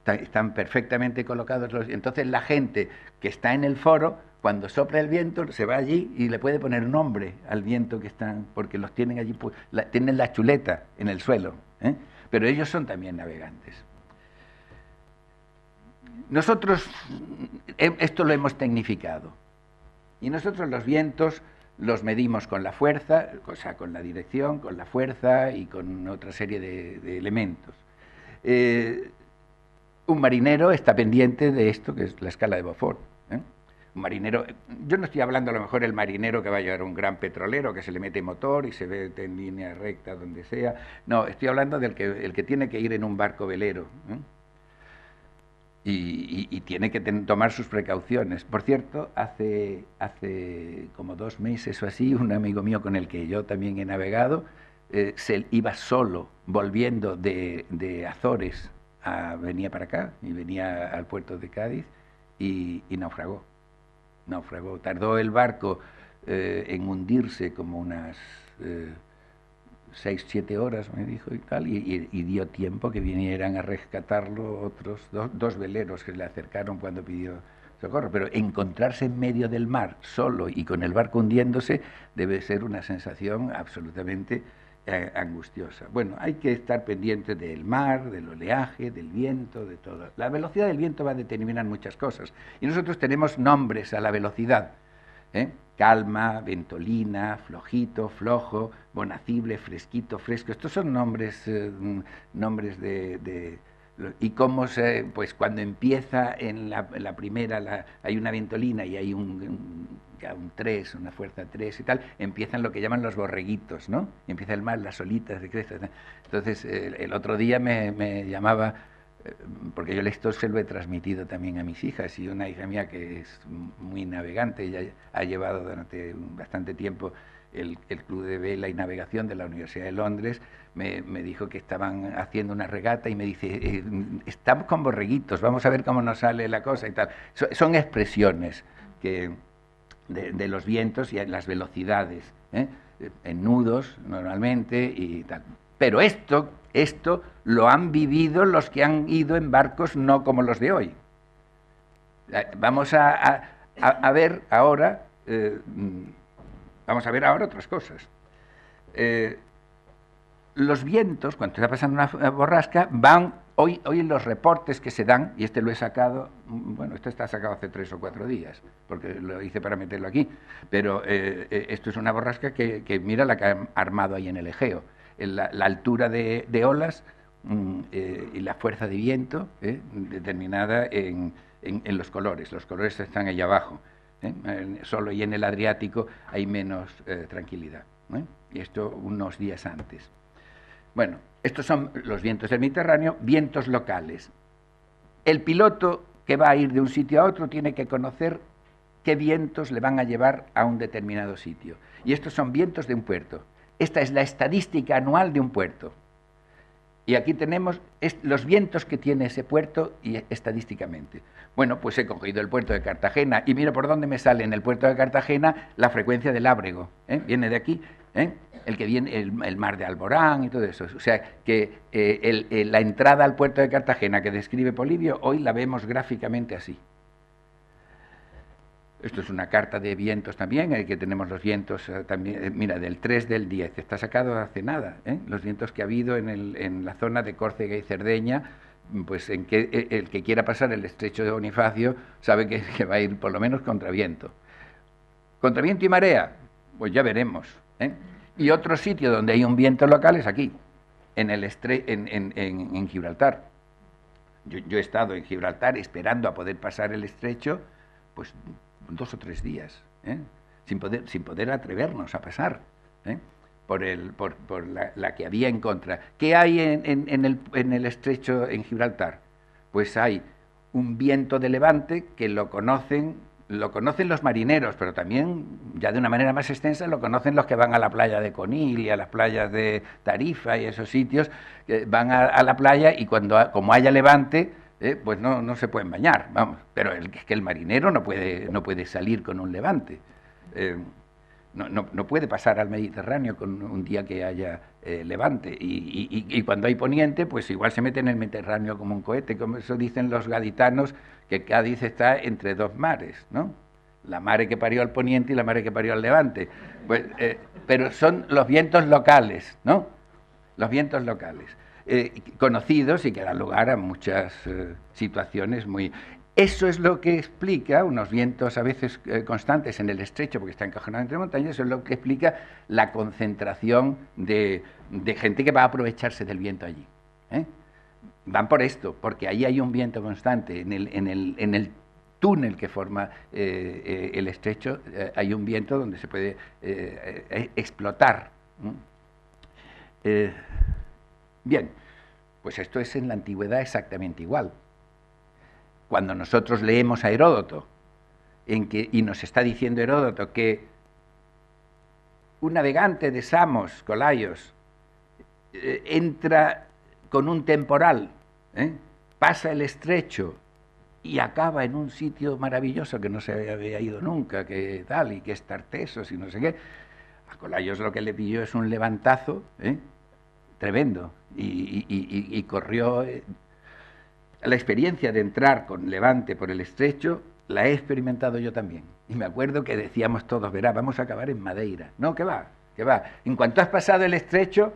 están perfectamente colocados entonces la gente que está en el foro, cuando sopla el viento, se va allí y le puede poner nombre al viento que están, porque los tienen allí, tienen la chuleta en el suelo, pero ellos son también navegantes. Nosotros esto lo hemos tecnificado. Y nosotros los vientos los medimos con la fuerza, o sea, con la dirección, con la fuerza y con otra serie de elementos. Un marinero está pendiente de esto, que es la escala de Beaufort. Un marinero, yo no estoy hablando a lo mejor el marinero que va a llevar un gran petrolero, que se le mete motor y se ve en línea recta donde sea. No, estoy hablando del el que tiene que ir en un barco velero. Y tiene que tomar sus precauciones. Por cierto, hace como 2 meses o así, un amigo mío con el que yo también he navegado, se iba solo, volviendo de Azores, venía para acá, y venía al puerto de Cádiz, y naufragó. Tardó el barco en hundirse como unas 6-7 horas, me dijo, y tal, y dio tiempo que vinieran a rescatarlo otros dos veleros que le acercaron cuando pidió socorro. Pero encontrarse en medio del mar, solo y con el barco hundiéndose, debe ser una sensación absolutamente angustiosa. Bueno, hay que estar pendiente del mar, del oleaje, del viento, de todo. La velocidad del viento va a determinar muchas cosas. Y nosotros tenemos nombres a la velocidad. Calma, ventolina, flojito, flojo, bonacible, fresquito, fresco. Estos son nombres de y cómo pues cuando empieza en la primera hay una ventolina y hay un 3, una fuerza 3 y tal, empiezan lo que llaman los borreguitos, ¿no? Y empieza el mar, las olitas de cresta. Entonces el otro día me llamaba, porque yo esto se lo he transmitido también a mis hijas, y una hija mía que es muy navegante, ella ha llevado durante bastante tiempo el Club de Vela y Navegación de la Universidad de Londres, me dijo que estaban haciendo una regata y me dice, estamos con borreguitos, vamos a ver cómo nos sale la cosa y tal. Son expresiones de los vientos y las velocidades, en nudos normalmente y tal. Pero esto lo han vivido los que han ido en barcos no como los de hoy. Vamos a ver ahora, otras cosas. Los vientos, cuando está pasando una borrasca, van, hoy los reportes que se dan, y lo he sacado, bueno, esto está sacado hace 3 o 4 días, porque lo hice para meterlo aquí, pero esto es una borrasca que mira la que han armado ahí en el Egeo. La altura de olas y la fuerza de viento determinada en los colores. Los colores están ahí abajo. Solo y en el Adriático hay menos tranquilidad. Y esto unos días antes. Bueno, estos son los vientos del Mediterráneo, vientos locales. El piloto que va a ir de un sitio a otro tiene que conocer qué vientos le van a llevar a un determinado sitio. Y estos son vientos de un puerto. Esta es la estadística anual de un puerto. Y aquí tenemos los vientos que tiene ese puerto y estadísticamente. Bueno, pues he cogido el puerto de Cartagena y mira por dónde me sale en el puerto de Cartagena la frecuencia del Ábrego. Viene de aquí, el que viene, el mar de Alborán y todo eso. O sea, que la entrada al puerto de Cartagena que describe Polibio, hoy la vemos gráficamente así. Esto es una carta de vientos también, que tenemos los vientos también, mira, del 3 del 10, está sacado hace nada, los vientos que ha habido en la zona de Córcega y Cerdeña, pues en que el que quiera pasar el estrecho de Bonifacio sabe que va a ir por lo menos contra viento. ¿Contra viento y marea? Pues ya veremos. Y otro sitio donde hay un viento local es aquí, en Gibraltar. Yo he estado en Gibraltar esperando a poder pasar el estrecho, pues 2 o 3 días, sin poder atrevernos a pasar, por la que había en contra. ¿Qué hay en el estrecho en Gibraltar? Pues hay un viento de levante que lo conocen los marineros, pero también, ya de una manera más extensa, lo conocen los que van a la playa de Conil y a las playas de Tarifa y esos sitios, que van a la playa y como haya levante, pues no se pueden bañar, vamos. Pero es que el marinero no puede salir con un levante. No puede pasar al Mediterráneo con un día que haya levante. Y cuando hay poniente, pues igual se mete en el Mediterráneo como un cohete. Como eso dicen los gaditanos, que Cádiz está entre 2 mares, ¿no? La mare que parió al poniente y la mare que parió al levante. Pues, pero son los vientos locales, ¿no? Los vientos locales. Conocidos y que dan lugar a muchas situaciones muy... Eso es lo que explica unos vientos a veces constantes en el estrecho, porque está encajonado entre montañas, eso es lo que explica la concentración de gente que va a aprovecharse del viento allí. Van por esto, porque ahí hay un viento constante. En el túnel que forma el estrecho hay un viento donde se puede explotar. Bien, pues esto es en la antigüedad exactamente igual. Cuando nosotros leemos a Heródoto, y nos está diciendo Heródoto que un navegante de Samos, Colaios, entra con un temporal, pasa el estrecho y acaba en un sitio maravilloso que no se había ido nunca, que tal, y que es Tartesos y no sé qué. A Colaios lo que le pilló es un levantazo tremendo, y corrió. La experiencia de entrar con levante por el estrecho la he experimentado yo también. Y me acuerdo que decíamos todos, verá, vamos a acabar en Madeira. No, que va, que va. En cuanto has pasado el estrecho,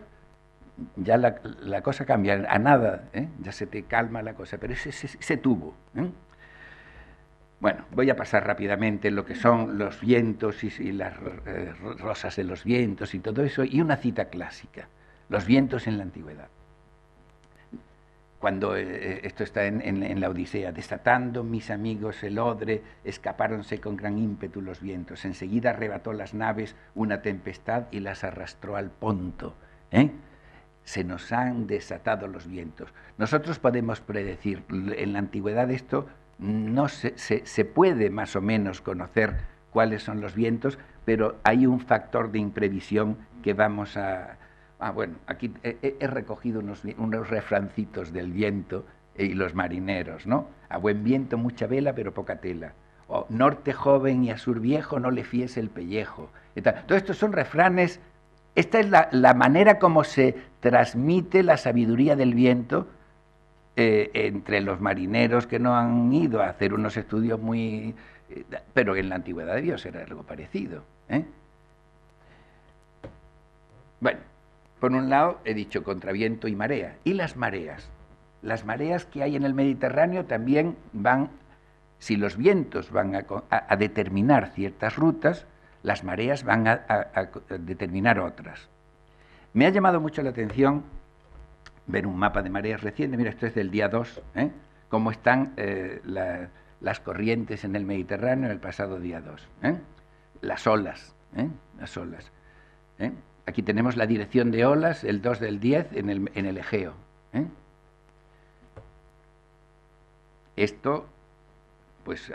ya la cosa cambia, a nada, ya se te calma la cosa, pero ese tubo. Bueno, voy a pasar rápidamente lo que son los vientos y las rosas de los vientos y todo eso, y una cita clásica, los vientos en la antigüedad. Cuando esto está en la Odisea, desatando mis amigos el odre, escapáronse con gran ímpetu los vientos, enseguida arrebató las naves una tempestad y las arrastró al Ponto. Se nos han desatado los vientos. Nosotros podemos predecir, en la antigüedad esto no se puede más o menos conocer cuáles son los vientos, pero hay un factor de imprevisión que vamos a... bueno, aquí he recogido unos refrancitos del viento y los marineros, ¿no? A buen viento mucha vela, pero poca tela. O norte joven y a sur viejo no le fiese el pellejo. Todos estos son refranes. Esta es la manera como se transmite la sabiduría del viento entre los marineros que no han ido a hacer unos estudios muy... pero en la antigüedad debió ser algo parecido. Bueno, por un lado he dicho contraviento y marea. ¿Y las mareas? Las mareas que hay en el Mediterráneo también van, si los vientos van a determinar ciertas rutas, las mareas van a determinar otras. Me ha llamado mucho la atención ver un mapa de mareas reciente. Mira, esto es del día 2, cómo están las corrientes en el Mediterráneo el pasado día 2. Las olas, las olas. Aquí tenemos la dirección de olas, el 2 del 10 en el Egeo. Esto, pues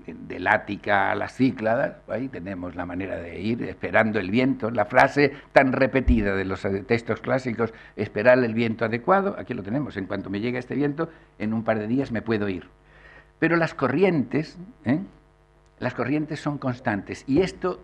del Ática a las Cícladas, ahí tenemos la manera de ir esperando el viento, la frase tan repetida de los textos clásicos, esperar el viento adecuado, aquí lo tenemos, en cuanto me llegue este viento, en un par de días me puedo ir. Pero las corrientes son constantes, y esto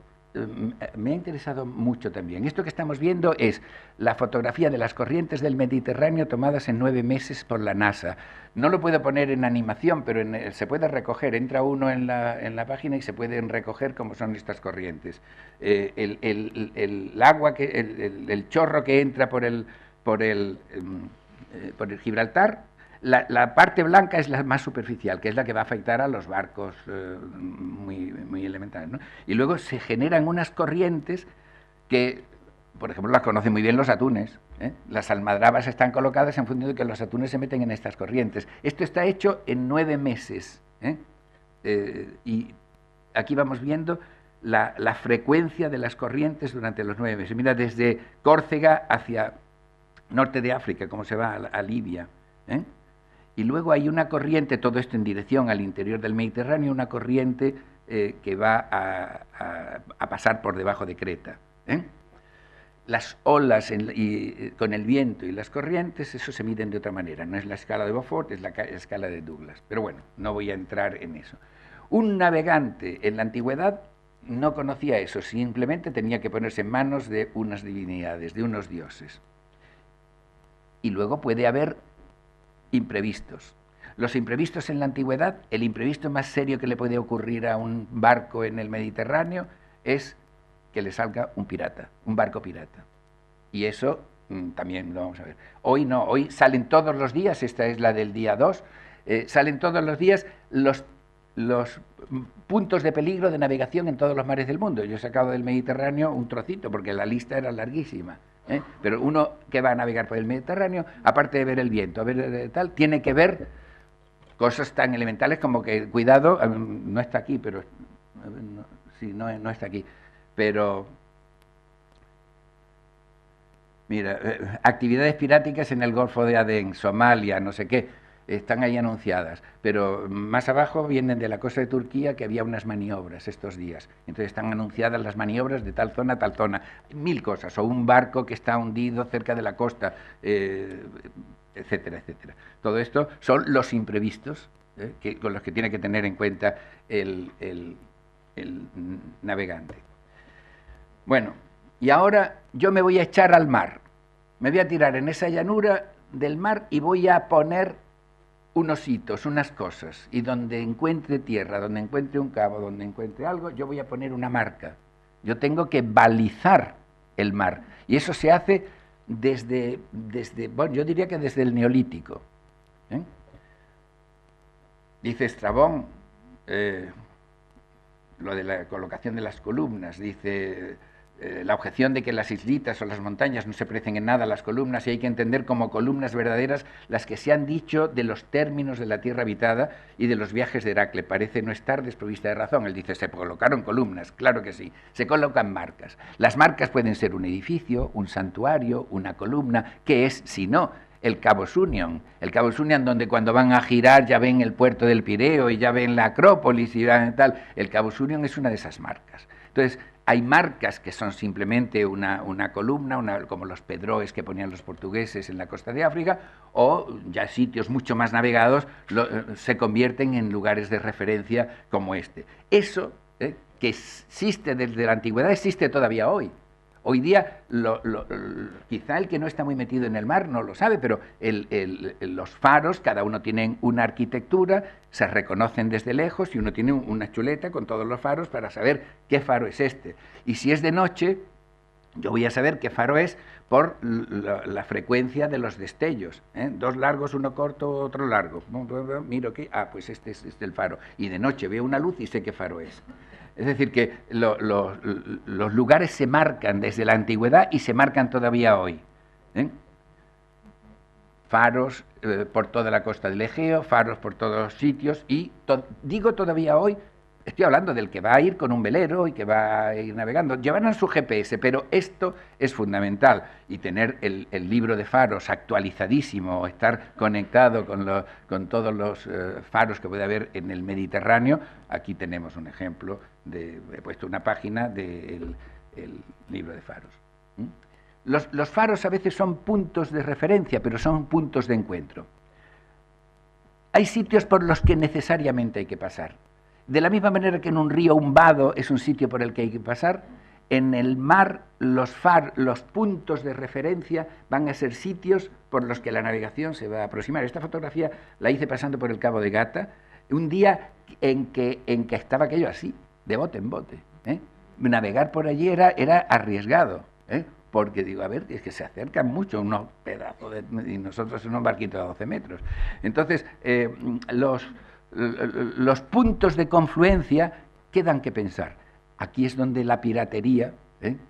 me ha interesado mucho también. Esto que estamos viendo es la fotografía de las corrientes del Mediterráneo tomadas en 9 meses por la NASA. No lo puedo poner en animación, pero se puede recoger. Entra uno en la página y se pueden recoger cómo son estas corrientes. El agua, el chorro que entra por el Gibraltar, la parte blanca es la más superficial, que es la que va a afectar a los barcos muy elementales, ¿no? Y luego se generan unas corrientes que, por ejemplo, las conocen muy bien los atunes. Las almadrabas están colocadas en función de que los atunes se meten en estas corrientes. Esto está hecho en 9 meses. Y aquí vamos viendo la frecuencia de las corrientes durante los 9 meses. Mira, desde Córcega hacia norte de África, cómo se va a Libia. Y luego hay una corriente, todo esto en dirección al interior del Mediterráneo, una corriente que va a pasar por debajo de Creta. Las olas con el viento y las corrientes, eso se miden de otra manera. No es la escala de Beaufort, es la escala de Douglas. Pero bueno, no voy a entrar en eso. Un navegante en la antigüedad no conocía eso, simplemente tenía que ponerse en manos de unas divinidades, de unos dioses. Y luego puede haber imprevistos. Los imprevistos en la antigüedad, el imprevisto más serio que le puede ocurrir a un barco en el Mediterráneo es que le salga un pirata, un barco pirata. Y eso también lo vamos a ver. Hoy no, hoy salen todos los días, esta es la del día 2, salen todos los días los puntos de peligro de navegación en todos los mares del mundo. Yo he sacado del Mediterráneo un trocito, porque la lista era larguísima. Pero uno que va a navegar por el Mediterráneo, aparte de ver el viento, a ver tal, tiene que ver cosas tan elementales como que, cuidado, no está aquí, pero no está aquí, pero mira, actividades piráticas en el Golfo de Adén, Somalia, no sé qué, están ahí anunciadas, pero más abajo vienen de la costa de Turquía, que había unas maniobras estos días, entonces están anunciadas las maniobras de tal zona a tal zona, 1000 cosas, o un barco que está hundido cerca de la costa, etcétera, etcétera. Todo esto son los imprevistos con los que tiene que tener en cuenta el navegante. Bueno, y ahora yo me voy a echar al mar, me voy a tirar en esa llanura del mar y voy a poner unos hitos, unas cosas, y donde encuentre tierra, donde encuentre un cabo, donde encuentre algo, yo voy a poner una marca. Yo tengo que balizar el mar, y eso se hace desde bueno, yo diría que desde el Neolítico. Dice Estrabón, lo de la colocación de las columnas, dice la objeción de que las islitas o las montañas no se parecen en nada a las columnas, y hay que entender como columnas verdaderas las que se han dicho de los términos de la tierra habitada y de los viajes de Heracle. Parece no estar desprovista de razón. Él dice, se colocaron columnas, claro que sí, se colocan marcas. Las marcas pueden ser un edificio, un santuario, una columna, que es, si no, el Cabo Sunion, donde cuando van a girar ya ven el puerto del Pireo y ya ven la Acrópolis y tal. El Cabo Sunion es una de esas marcas. Entonces, hay marcas que son simplemente una columna, como los pedroes que ponían los portugueses en la costa de África, o ya sitios mucho más navegados se convierten en lugares de referencia como este. Eso, que existe desde la antigüedad, existe todavía hoy. Hoy día, quizá el que no está muy metido en el mar no lo sabe, pero los faros, cada uno tiene una arquitectura, se reconocen desde lejos y uno tiene una chuleta con todos los faros para saber qué faro es este. Y si es de noche, yo voy a saber qué faro es por la frecuencia de los destellos. Dos largos, uno corto, otro largo. Miro que, pues este es el faro. Y de noche veo una luz y sé qué faro es. Es decir, que los lugares se marcan desde la antigüedad y se marcan todavía hoy. Faros por toda la costa del Egeo, faros por todos los sitios, y digo todavía hoy, estoy hablando del que va a ir con un velero y que va a ir navegando, llevarán su GPS, pero esto es fundamental, y tener el libro de faros actualizadísimo, estar conectado con todos los faros que puede haber en el Mediterráneo. Aquí tenemos un ejemplo, he puesto una página del libro de faros. Los faros a veces son puntos de referencia, pero son puntos de encuentro. Hay sitios por los que necesariamente hay que pasar. De la misma manera que en un río un vado es un sitio por el que hay que pasar, en el mar los puntos de referencia van a ser sitios por los que la navegación se va a aproximar. Esta fotografía la hice pasando por el Cabo de Gata, un día en que estaba aquello así, de bote en bote. Navegar por allí era arriesgado, porque digo, a ver, es que se acercan mucho unos pedazos y nosotros en un barquito de 12 metros. Entonces, los puntos de confluencia quedan que pensar. Aquí es donde la piratería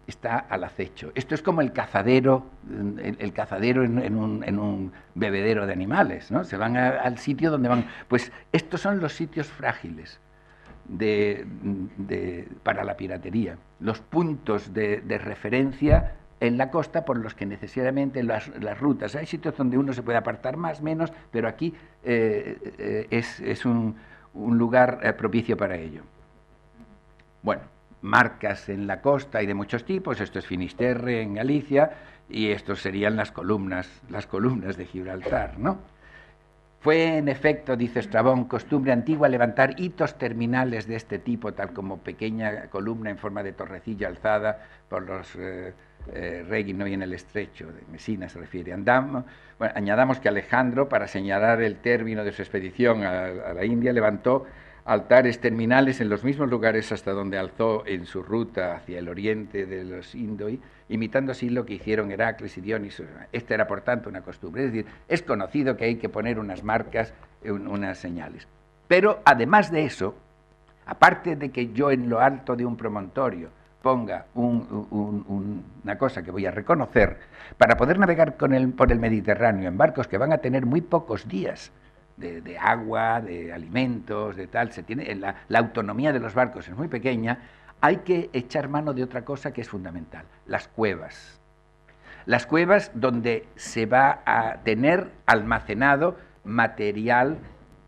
está al acecho. Esto es como el cazadero en un bebedero de animales, ¿no? Se van al sitio donde van. Pues estos son los sitios frágiles para la piratería, los puntos de referencia en la costa por los que necesariamente las rutas. Hay sitios donde uno se puede apartar más, menos, pero aquí es un lugar propicio para ello. Bueno, marcas en la costa hay de muchos tipos. Esto es Finisterre en Galicia y estos serían las columnas de Gibraltar, ¿no? Fue, en efecto, dice Estrabón, costumbre antigua levantar hitos terminales de este tipo, tal como pequeña columna en forma de torrecilla alzada por los Regino y en el estrecho de Mesina se refiere. Añadamos que Alejandro, para señalar el término de su expedición a la India, levantó altares terminales en los mismos lugares hasta donde alzó en su ruta hacia el oriente de los Indoi, imitando así lo que hicieron Heracles y Dioniso. Esta era, por tanto, una costumbre. Es decir, es conocido que hay que poner unas marcas, unas señales. Pero además de eso, aparte de que yo en lo alto de un promontorio ponga una cosa que voy a reconocer, para poder navegar por el Mediterráneo en barcos que van a tener muy pocos días de agua, de alimentos, de tal, la autonomía de los barcos es muy pequeña, hay que echar mano de otra cosa que es fundamental, las cuevas. Las cuevas donde se va a tener almacenado material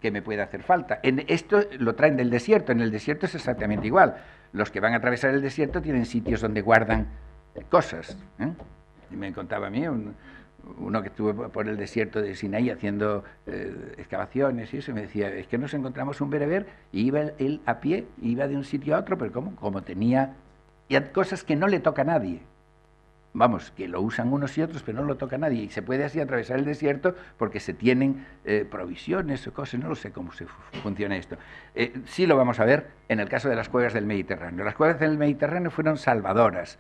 que me puede hacer falta. Esto lo traen del desierto, en el desierto es exactamente igual. Los que van a atravesar el desierto tienen sitios donde guardan cosas. Y me contaba a mí uno que estuvo por el desierto de Sinaí haciendo excavaciones y eso, y me decía, es que nos encontramos un bereber y iba él a pie, iba de un sitio a otro, pero como tenía cosas que no le toca a nadie. Vamos, que lo usan unos y otros, pero no lo toca a nadie. Y se puede así atravesar el desierto porque se tienen provisiones o cosas, no lo sé cómo funciona esto. Sí lo vamos a ver en el caso de las cuevas del Mediterráneo. Las cuevas del Mediterráneo fueron salvadoras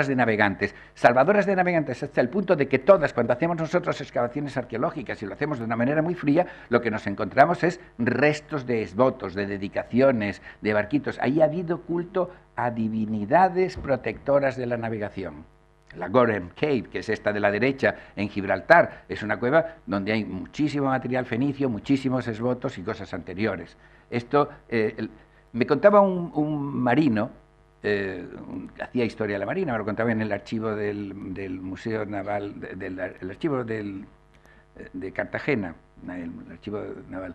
de navegantes. Salvadoras de navegantes hasta el punto de que todas, cuando hacemos nosotros excavaciones arqueológicas y lo hacemos de una manera muy fría, lo que nos encontramos es restos de esbotos, de dedicaciones, de barquitos. Ahí ha habido culto a divinidades protectoras de la navegación. La Gorham Cave, que es esta de la derecha, en Gibraltar, es una cueva donde hay muchísimo material fenicio, muchísimos esbotos y cosas anteriores. Esto, me contaba un marino, hacía historia de la Marina, me lo contaba en el archivo del Museo Naval, el archivo de Cartagena, el archivo naval.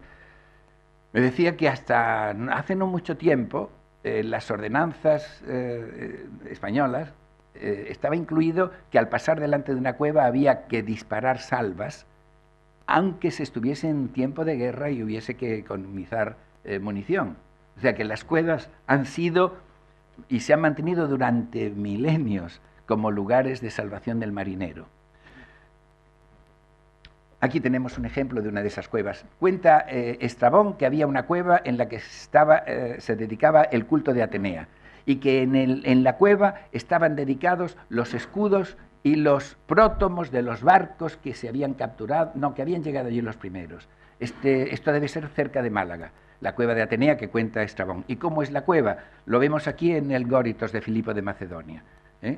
Me decía que hasta hace no mucho tiempo, las ordenanzas españolas, estaba incluido que al pasar delante de una cueva había que disparar salvas, aunque se estuviese en tiempo de guerra y hubiese que economizar munición. O sea que las cuevas han sido y se han mantenido durante milenios como lugares de salvación del marinero. Aquí tenemos un ejemplo de una de esas cuevas. Cuenta Estrabón que había una cueva en la que se dedicaba el culto de Atenea, y que en la cueva estaban dedicados los escudos y los prótomos de los barcos que se habían capturado, no, que habían llegado allí los primeros. Esto debe ser cerca de Málaga, la cueva de Atenea que cuenta Estrabón. ¿Y cómo es la cueva? Lo vemos aquí en el Góritos de Filipo de Macedonia.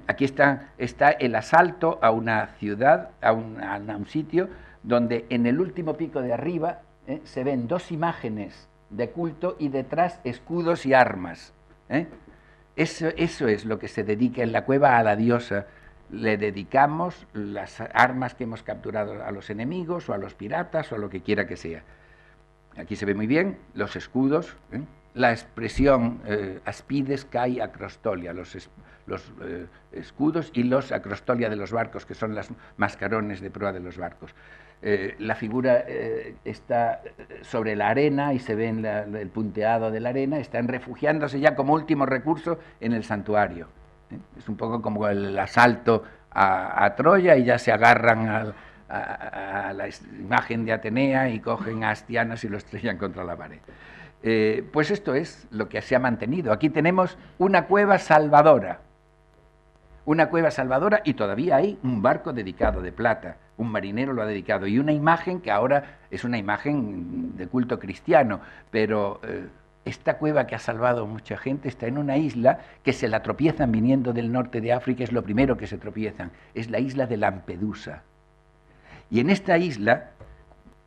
Aquí está el asalto a una ciudad, a un sitio, donde en el último pico de arriba se ven dos imágenes de culto y detrás escudos y armas. Eso es lo que se dedica en la cueva a la diosa. Le dedicamos las armas que hemos capturado a los enemigos o a los piratas o a lo que quiera que sea. Aquí se ve muy bien los escudos, la expresión aspides kai acrostolia, los escudos y los acrostolia de los barcos, que son los mascarones de proa de los barcos. La figura está sobre la arena y se ve el punteado de la arena, están refugiándose ya como último recurso en el santuario. Es un poco como el asalto a Troya y ya se agarran a la imagen de Atenea y cogen a Astianas y lo estrellan contra la pared. Pues esto es lo que se ha mantenido. Aquí tenemos una cueva salvadora. Una cueva salvadora y todavía hay un barco dedicado de plata, un marinero lo ha dedicado, y una imagen que ahora es una imagen de culto cristiano, pero esta cueva que ha salvado a mucha gente está en una isla que se la tropiezan viniendo del norte de África, es lo primero que se tropiezan, es la isla de Lampedusa. Y en esta isla,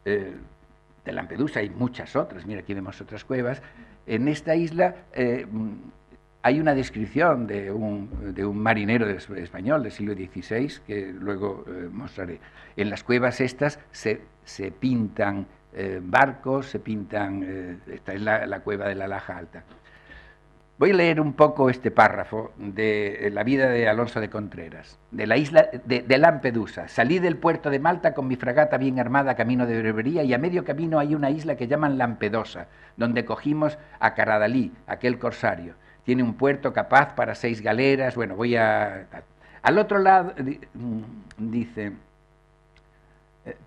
de Lampedusa hay muchas otras, mira aquí vemos otras cuevas, en esta isla hay una descripción de un marinero español del siglo XVI, que luego mostraré. En las cuevas estas se pintan barcos, se pintan... esta es la cueva de la Laja Alta. Voy a leer un poco este párrafo de la vida de Alonso de Contreras, de la isla de Lampedusa. Salí del puerto de Malta con mi fragata bien armada camino de Berbería, y a medio camino hay una isla que llaman Lampedosa, donde cogimos a Caradalí, aquel corsario. Tiene un puerto capaz para 6 galeras, bueno, voy a... Al otro lado, dice,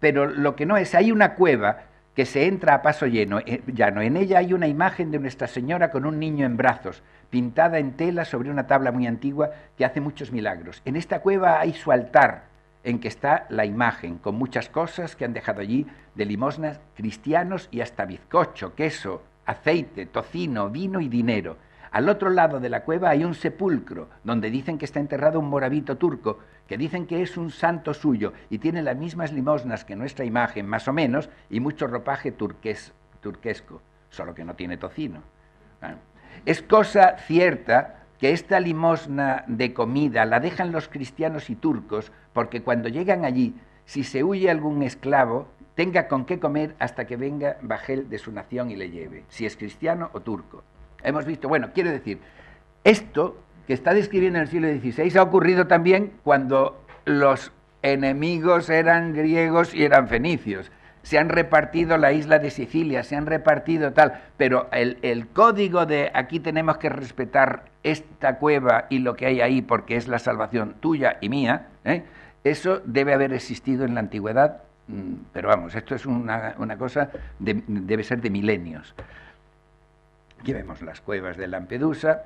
pero lo que no es, hay una cueva que se entra a paso llano, en ella hay una imagen de Nuestra Señora con un niño en brazos, pintada en tela sobre una tabla muy antigua que hace muchos milagros. En esta cueva hay su altar, en que está la imagen, con muchas cosas que han dejado allí de limosnas cristianos y hasta bizcocho, queso, aceite, tocino, vino y dinero. Al otro lado de la cueva hay un sepulcro, donde dicen que está enterrado un morabito turco, que dicen que es un santo suyo, y tiene las mismas limosnas que nuestra imagen, más o menos, y mucho ropaje turquesco, solo que no tiene tocino. Bueno, es cosa cierta que esta limosna de comida la dejan los cristianos y turcos, porque cuando llegan allí, si se huye algún esclavo, tenga con qué comer hasta que venga bajel de su nación y le lleve, si es cristiano o turco. Hemos visto, bueno, quiero decir, esto que está describiendo en el siglo XVI ha ocurrido también cuando los enemigos eran griegos y eran fenicios. Se han repartido la isla de Sicilia, se han repartido tal, pero el código de aquí tenemos que respetar esta cueva y lo que hay ahí porque es la salvación tuya y mía, eso debe haber existido en la antigüedad, pero vamos, esto es una cosa, debe ser de milenios. Aquí vemos las cuevas de Lampedusa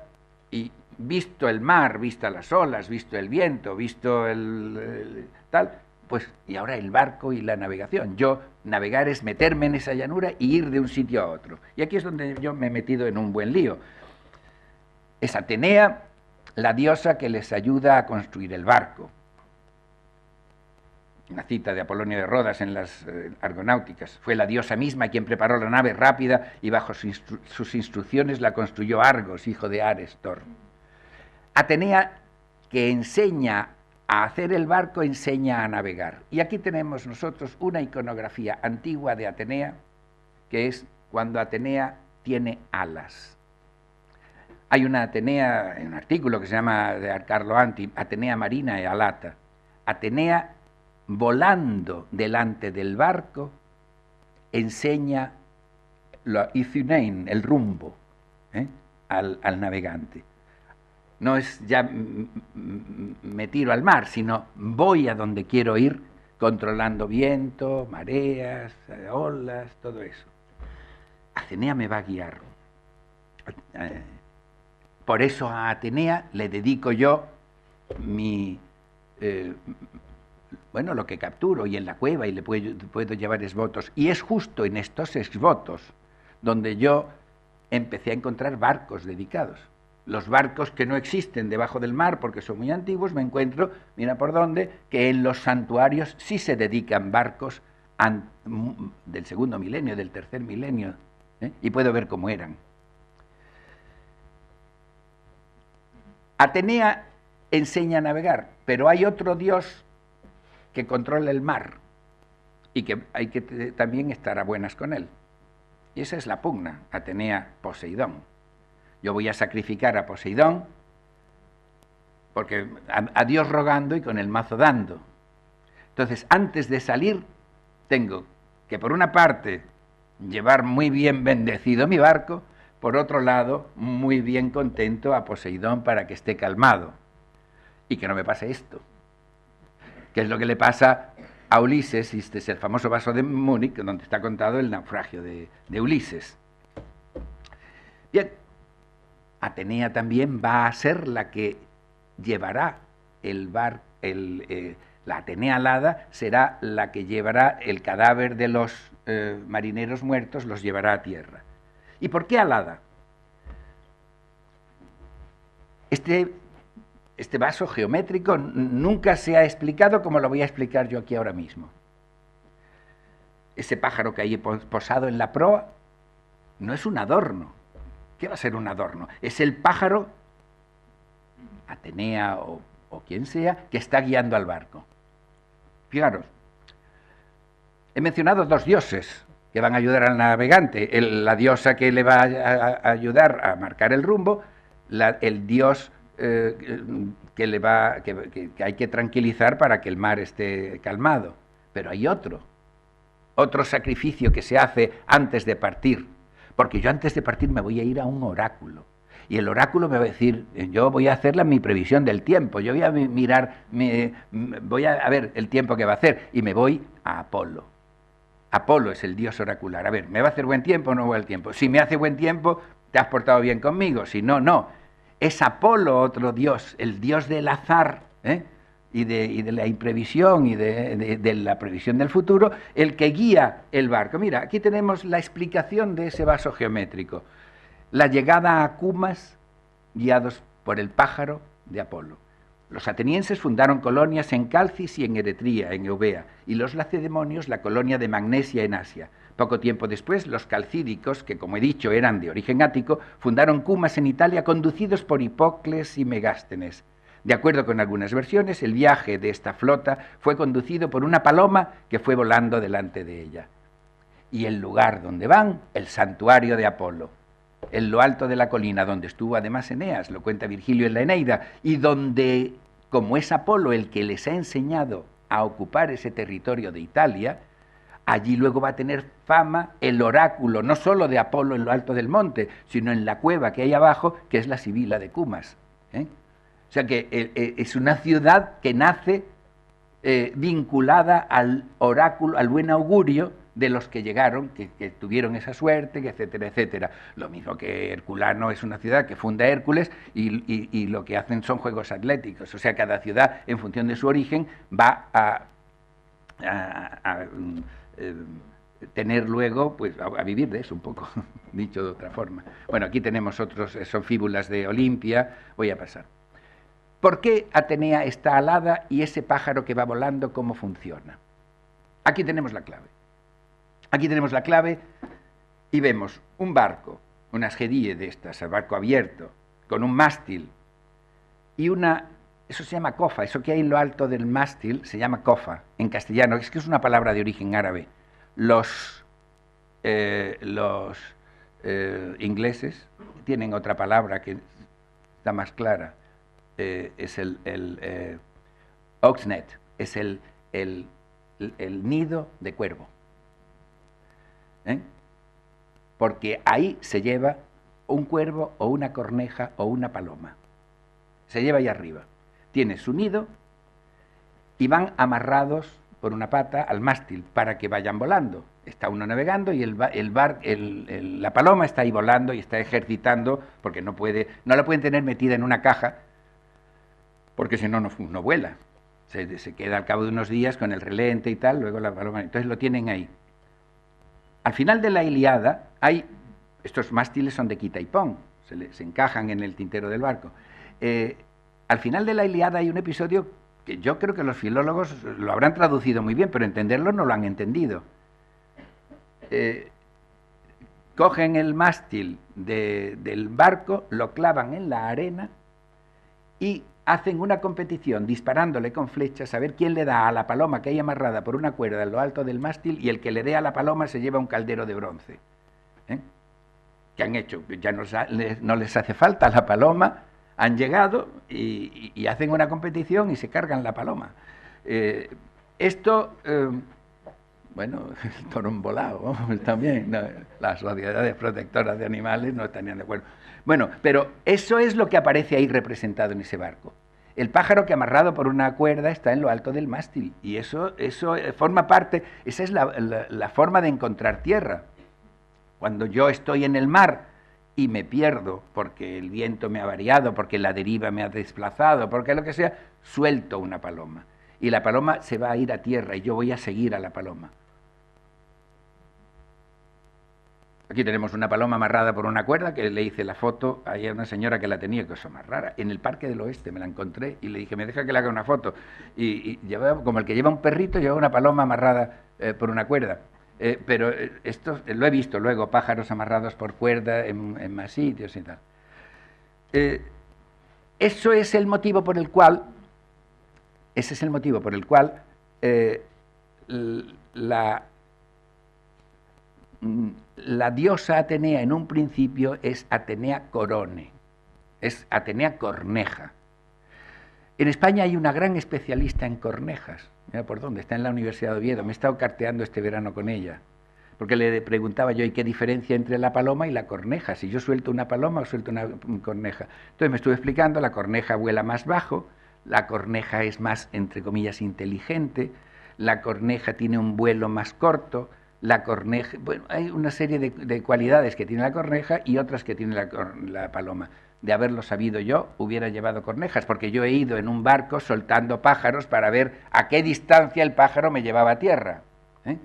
y visto el mar, vistas las olas, visto el viento, visto el tal, pues y ahora el barco y la navegación. Yo navegar es meterme en esa llanura y ir de un sitio a otro. Y aquí es donde yo me he metido en un buen lío. Es Atenea, la diosa que les ayuda a construir el barco. Una cita de Apolonio de Rodas en las Argonáuticas. Fue la diosa misma quien preparó la nave rápida y bajo sus instrucciones la construyó Argos, hijo de Ares, Thor. Atenea, que enseña a hacer el barco, enseña a navegar. Y aquí tenemos nosotros una iconografía antigua de Atenea, que es cuando Atenea tiene alas. Hay una Atenea, un artículo que se llama de Carlo Anti, Atenea Marina e Alata. Atenea, volando delante del barco, enseña el rumbo al navegante. No es ya me tiro al mar, sino voy a donde quiero ir, controlando viento, mareas, olas, todo eso. Atenea me va a guiar. Por eso a Atenea le dedico yo lo que capturo y en la cueva y le puedo llevar exvotos. Y es justo en estos exvotos donde yo empecé a encontrar barcos dedicados. Los barcos que no existen debajo del mar porque son muy antiguos, me encuentro, mira por dónde, que en los santuarios sí se dedican barcos del segundo milenio, del tercer milenio, y puedo ver cómo eran. Atenea enseña a navegar, pero hay otro dios que controla el mar y que hay que también estar a buenas con él. Y esa es la pugna, Atenea-Poseidón. Yo voy a sacrificar a Poseidón porque a Dios rogando y con el mazo dando. Entonces, antes de salir, tengo que por una parte llevar muy bien bendecido mi barco, por otro lado, muy bien contento a Poseidón para que esté calmado y que no me pase esto. Que es lo que le pasa a Ulises, y este es el famoso vaso de Múnich, donde está contado el naufragio de Ulises. Bien, Atenea también va a ser la que llevará la Atenea alada será la que llevará el cadáver de los marineros muertos, los llevará a tierra. ¿Y por qué alada? Este vaso geométrico nunca se ha explicado como lo voy a explicar yo aquí ahora mismo. Ese pájaro que hay posado en la proa no es un adorno. ¿Qué va a ser un adorno? Es el pájaro, Atenea o quien sea, que está guiando al barco. Fijaros, he mencionado dos dioses que van a ayudar al navegante. La diosa que le va a ayudar a marcar el rumbo, el dios que hay que tranquilizar para que el mar esté calmado. Pero hay otro sacrificio que se hace antes de partir, porque yo antes de partir me voy a ir a un oráculo, y el oráculo me va a decir, yo voy a hacer mi previsión del tiempo, yo voy a mirar, voy a ver el tiempo que va a hacer, y me voy a Apolo. Apolo es el dios oracular. A ver, ¿me va a hacer buen tiempo o no buen tiempo? Si me hace buen tiempo, te has portado bien conmigo, si no, no. Es Apolo otro dios, el dios del azar, y de la imprevisión y de la previsión del futuro, el que guía el barco. Mira, aquí tenemos la explicación de ese vaso geométrico. La llegada a Cumas, guiados por el pájaro de Apolo. Los atenienses fundaron colonias en Calcis y en Eretria, en Eubea, y los lacedemonios la colonia de Magnesia en Asia. Poco tiempo después, los calcídicos, que como he dicho eran de origen ático, fundaron Cumas en Italia, conducidos por Hipocles y Megástenes. De acuerdo con algunas versiones, el viaje de esta flota fue conducido por una paloma que fue volando delante de ella. Y el lugar donde van, el santuario de Apolo, en lo alto de la colina donde estuvo además Eneas, lo cuenta Virgilio en la Eneida, y donde, como es Apolo el que les ha enseñado a ocupar ese territorio de Italia, allí luego va a tener fama el oráculo, no solo de Apolo en lo alto del monte, sino en la cueva que hay abajo, que es la Sibila de Cumas. O sea que es una ciudad que nace vinculada al oráculo, al buen augurio de los que llegaron, que tuvieron esa suerte, etcétera, etcétera. Lo mismo que Herculano es una ciudad que funda Hércules y lo que hacen son juegos atléticos. O sea, cada ciudad, en función de su origen, va a tener luego, pues a vivir de eso un poco, dicho de otra forma. Bueno, aquí tenemos otros, son fíbulas de Olimpia, voy a pasar. ¿Por qué Atenea está alada y ese pájaro que va volando, cómo funciona? Aquí tenemos la clave. Aquí tenemos la clave y vemos un barco, una asgedie de estas, el barco abierto, con un mástil y eso se llama cofa, eso que hay en lo alto del mástil se llama cofa, en castellano, es que es una palabra de origen árabe. Los ingleses tienen otra palabra que está más clara. Es el oxnet, es el nido de cuervo. Porque ahí se lleva un cuervo o una corneja o una paloma. Se lleva ahí arriba. Tiene su nido y van amarrados por una pata al mástil para que vayan volando. Está uno navegando y la paloma está ahí volando y está ejercitando, porque no la pueden tener metida en una caja, porque si no, no vuela. Se queda al cabo de unos días con el relente y tal, luego la paloma. Entonces lo tienen ahí. Al final de la Ilíada, estos mástiles son de quita y pon, se encajan en el tintero del barco. Al final de la Ilíada hay un episodio que yo creo que los filólogos lo habrán traducido muy bien, pero entenderlo no lo han entendido. Cogen el mástil del barco, lo clavan en la arena y hacen una competición disparándole con flechas a ver quién le da a la paloma que hay amarrada por una cuerda en lo alto del mástil, y el que le dé a la paloma se lleva un caldero de bronce. ¿Qué han hecho? Ya no les hace falta la paloma, han llegado y hacen una competición y se cargan la paloma. Bueno, el toro embolado, ¿no? También, no, las sociedades protectoras de animales no estarían de acuerdo. Bueno, pero eso es lo que aparece ahí representado en ese barco. El pájaro que amarrado por una cuerda está en lo alto del mástil, y eso forma parte, esa es la forma de encontrar tierra. Cuando yo estoy en el mar y me pierdo porque el viento me ha variado, porque la deriva me ha desplazado, porque lo que sea, suelto una paloma. Y la paloma se va a ir a tierra y yo voy a seguir a la paloma. Aquí tenemos una paloma amarrada por una cuerda, que le hice la foto a una señora que la tenía, cosa más rara, en el Parque del Oeste, me la encontré y le dije, me deja que le haga una foto. Y llevaba, como el que lleva un perrito, lleva una paloma amarrada por una cuerda. Pero esto lo he visto luego, pájaros amarrados por cuerda en más sitios y tal. Eso es el motivo por el cual, la diosa Atenea en un principio es Atenea Corone, es Atenea Corneja. En España hay una gran especialista en cornejas, mira por dónde, está en la Universidad de Oviedo, me he estado carteando este verano con ella, porque le preguntaba yo, ¿y qué diferencia entre la paloma y la corneja? Si yo suelto una paloma o suelto una corneja. Entonces me estuve explicando, la corneja vuela más bajo, la corneja es más, entre comillas, inteligente, la corneja tiene un vuelo más corto, la corneja, bueno, hay una serie de cualidades que tiene la corneja y otras que tiene la paloma. de haberlo sabido yo, hubiera llevado cornejas, porque yo he ido en un barco soltando pájaros para ver a qué distancia el pájaro me llevaba a tierra, ¿eh?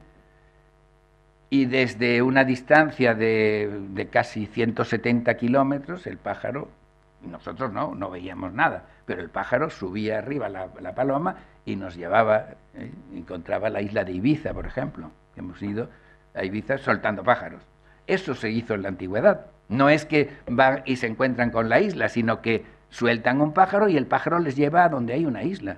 Y desde una distancia de casi 170 kilómetros, el pájaro, nosotros no veíamos nada, pero el pájaro subía arriba la paloma y nos llevaba, encontraba la isla de Ibiza, por ejemplo. Hemos ido a Ibiza soltando pájaros. Eso se hizo en la antigüedad. No es que van y se encuentran con la isla, sino que sueltan un pájaro y el pájaro les lleva a donde hay una isla.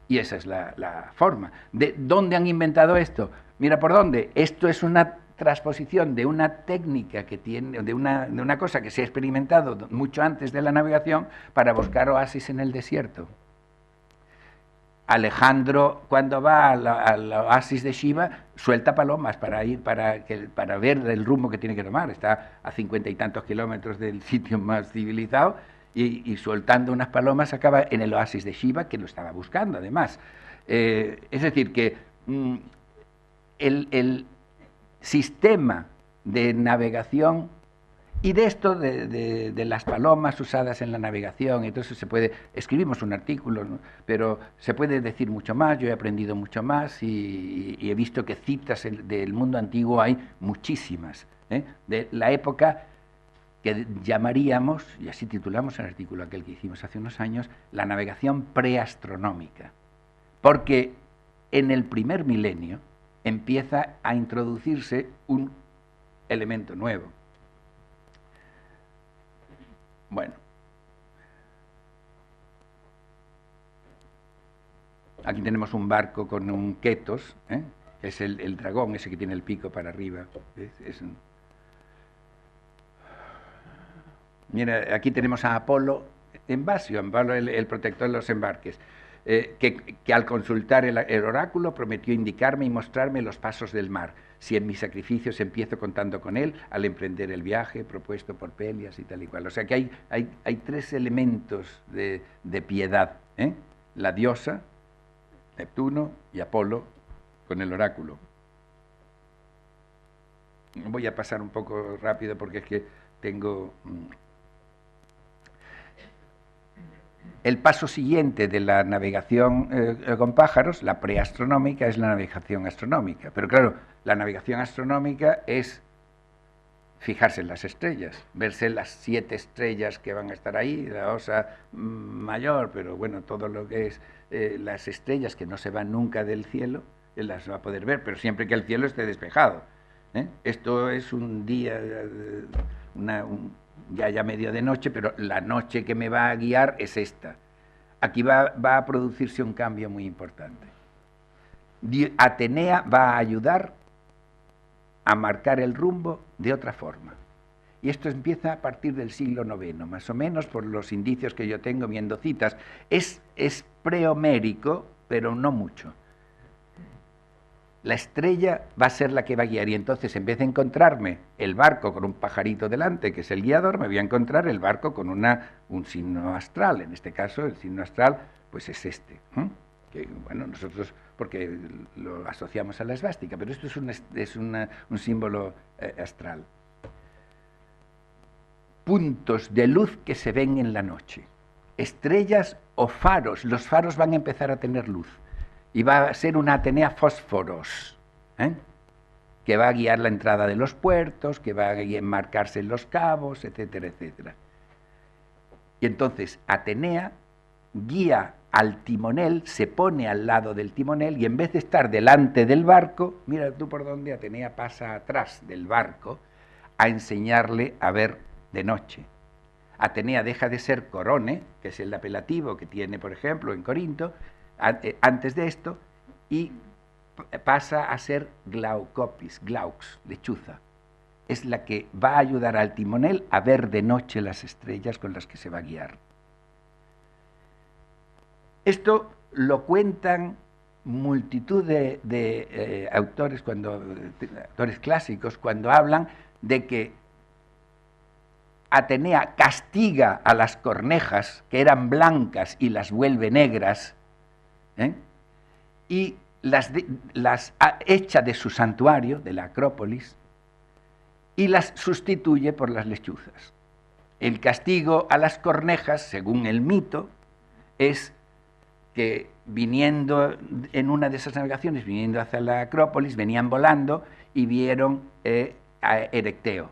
Y esa es la forma. ¿De dónde han inventado esto? Mira por dónde. Esto es una transposición de una técnica que tiene, de una cosa que se ha experimentado mucho antes de la navegación para buscar oasis en el desierto. Alejandro, cuando va al oasis de Shiva, suelta palomas para ver el rumbo que tiene que tomar. Está a 50 y tantos kilómetros del sitio más civilizado y soltando unas palomas acaba en el oasis de Shiva, que lo estaba buscando además. Es decir, que el sistema de navegación y de esto de las palomas usadas en la navegación, entonces escribimos un artículo, ¿no? Pero se puede decir mucho más, yo he aprendido mucho más y he visto que citas del mundo antiguo hay muchísimas, ¿eh? De la época que llamaríamos, y así titulamos el artículo aquel que hicimos hace unos años, la navegación preastronómica, porque en el primer milenio empieza a introducirse un elemento nuevo. Bueno, aquí tenemos un barco con un ketos, ¿eh? Es el dragón, ese que tiene el pico para arriba. Mira, aquí tenemos a Apolo en Basio, Apolo el protector de los embarques, que al consultar el oráculo prometió indicarme y mostrarme los pasos del mar, si en mis sacrificios empiezo contando con él al emprender el viaje propuesto por Pelias y tal y cual. O sea que hay tres elementos de piedad, ¿eh? La diosa, Neptuno y Apolo con el oráculo. Voy a pasar un poco rápido porque es que tengo... El paso siguiente de la navegación con pájaros, la preastronómica, es la navegación astronómica. Pero claro, la navegación astronómica es fijarse en las estrellas, verse las 7 estrellas que van a estar ahí, la Osa Mayor, pero bueno, todo lo que es las estrellas que no se van nunca del cielo, las va a poder ver, pero siempre que el cielo esté despejado, ¿eh? Esto es un día, ya medio de noche, pero la noche que me va a guiar es esta. Aquí va a producirse un cambio muy importante. Atenea va a ayudar a marcar el rumbo de otra forma. Y esto empieza a partir del siglo IX, más o menos, por los indicios que yo tengo viendo citas. Es prehomérico, pero no mucho. La estrella va a ser la que va a guiar, y entonces en vez de encontrarme el barco con un pajarito delante, que es el guiador, me voy a encontrar el barco con un signo astral. En este caso, el signo astral pues es este, ¿eh? Que, bueno, nosotros, porque lo asociamos a la esvástica, pero esto es un símbolo astral. Puntos de luz que se ven en la noche. Estrellas o faros. Los faros van a empezar a tener luz. Y va a ser una Atenea fósforos, ¿eh? Que va a guiar la entrada de los puertos, que va a enmarcarse en los cabos, etcétera, etcétera. Y entonces Atenea guía al timonel, se pone al lado del timonel y en vez de estar delante del barco, mira tú por dónde Atenea pasa atrás del barco a enseñarle a ver de noche. Atenea deja de ser Corone, que es el apelativo que tiene, por ejemplo, en Corinto, antes de esto, y pasa a ser Glaucopis, Glaucs, lechuza. Es la que va a ayudar al timonel a ver de noche las estrellas con las que se va a guiar. Esto lo cuentan multitud de autores, autores clásicos, cuando hablan de que Atenea castiga a las cornejas, que eran blancas, y las vuelve negras, ¿eh? Y las echa de su santuario, de la Acrópolis, y las sustituye por las lechuzas. El castigo a las cornejas, según el mito, es que viniendo en una de esas navegaciones, viniendo hacia la Acrópolis, venían volando y vieron a Erecteo,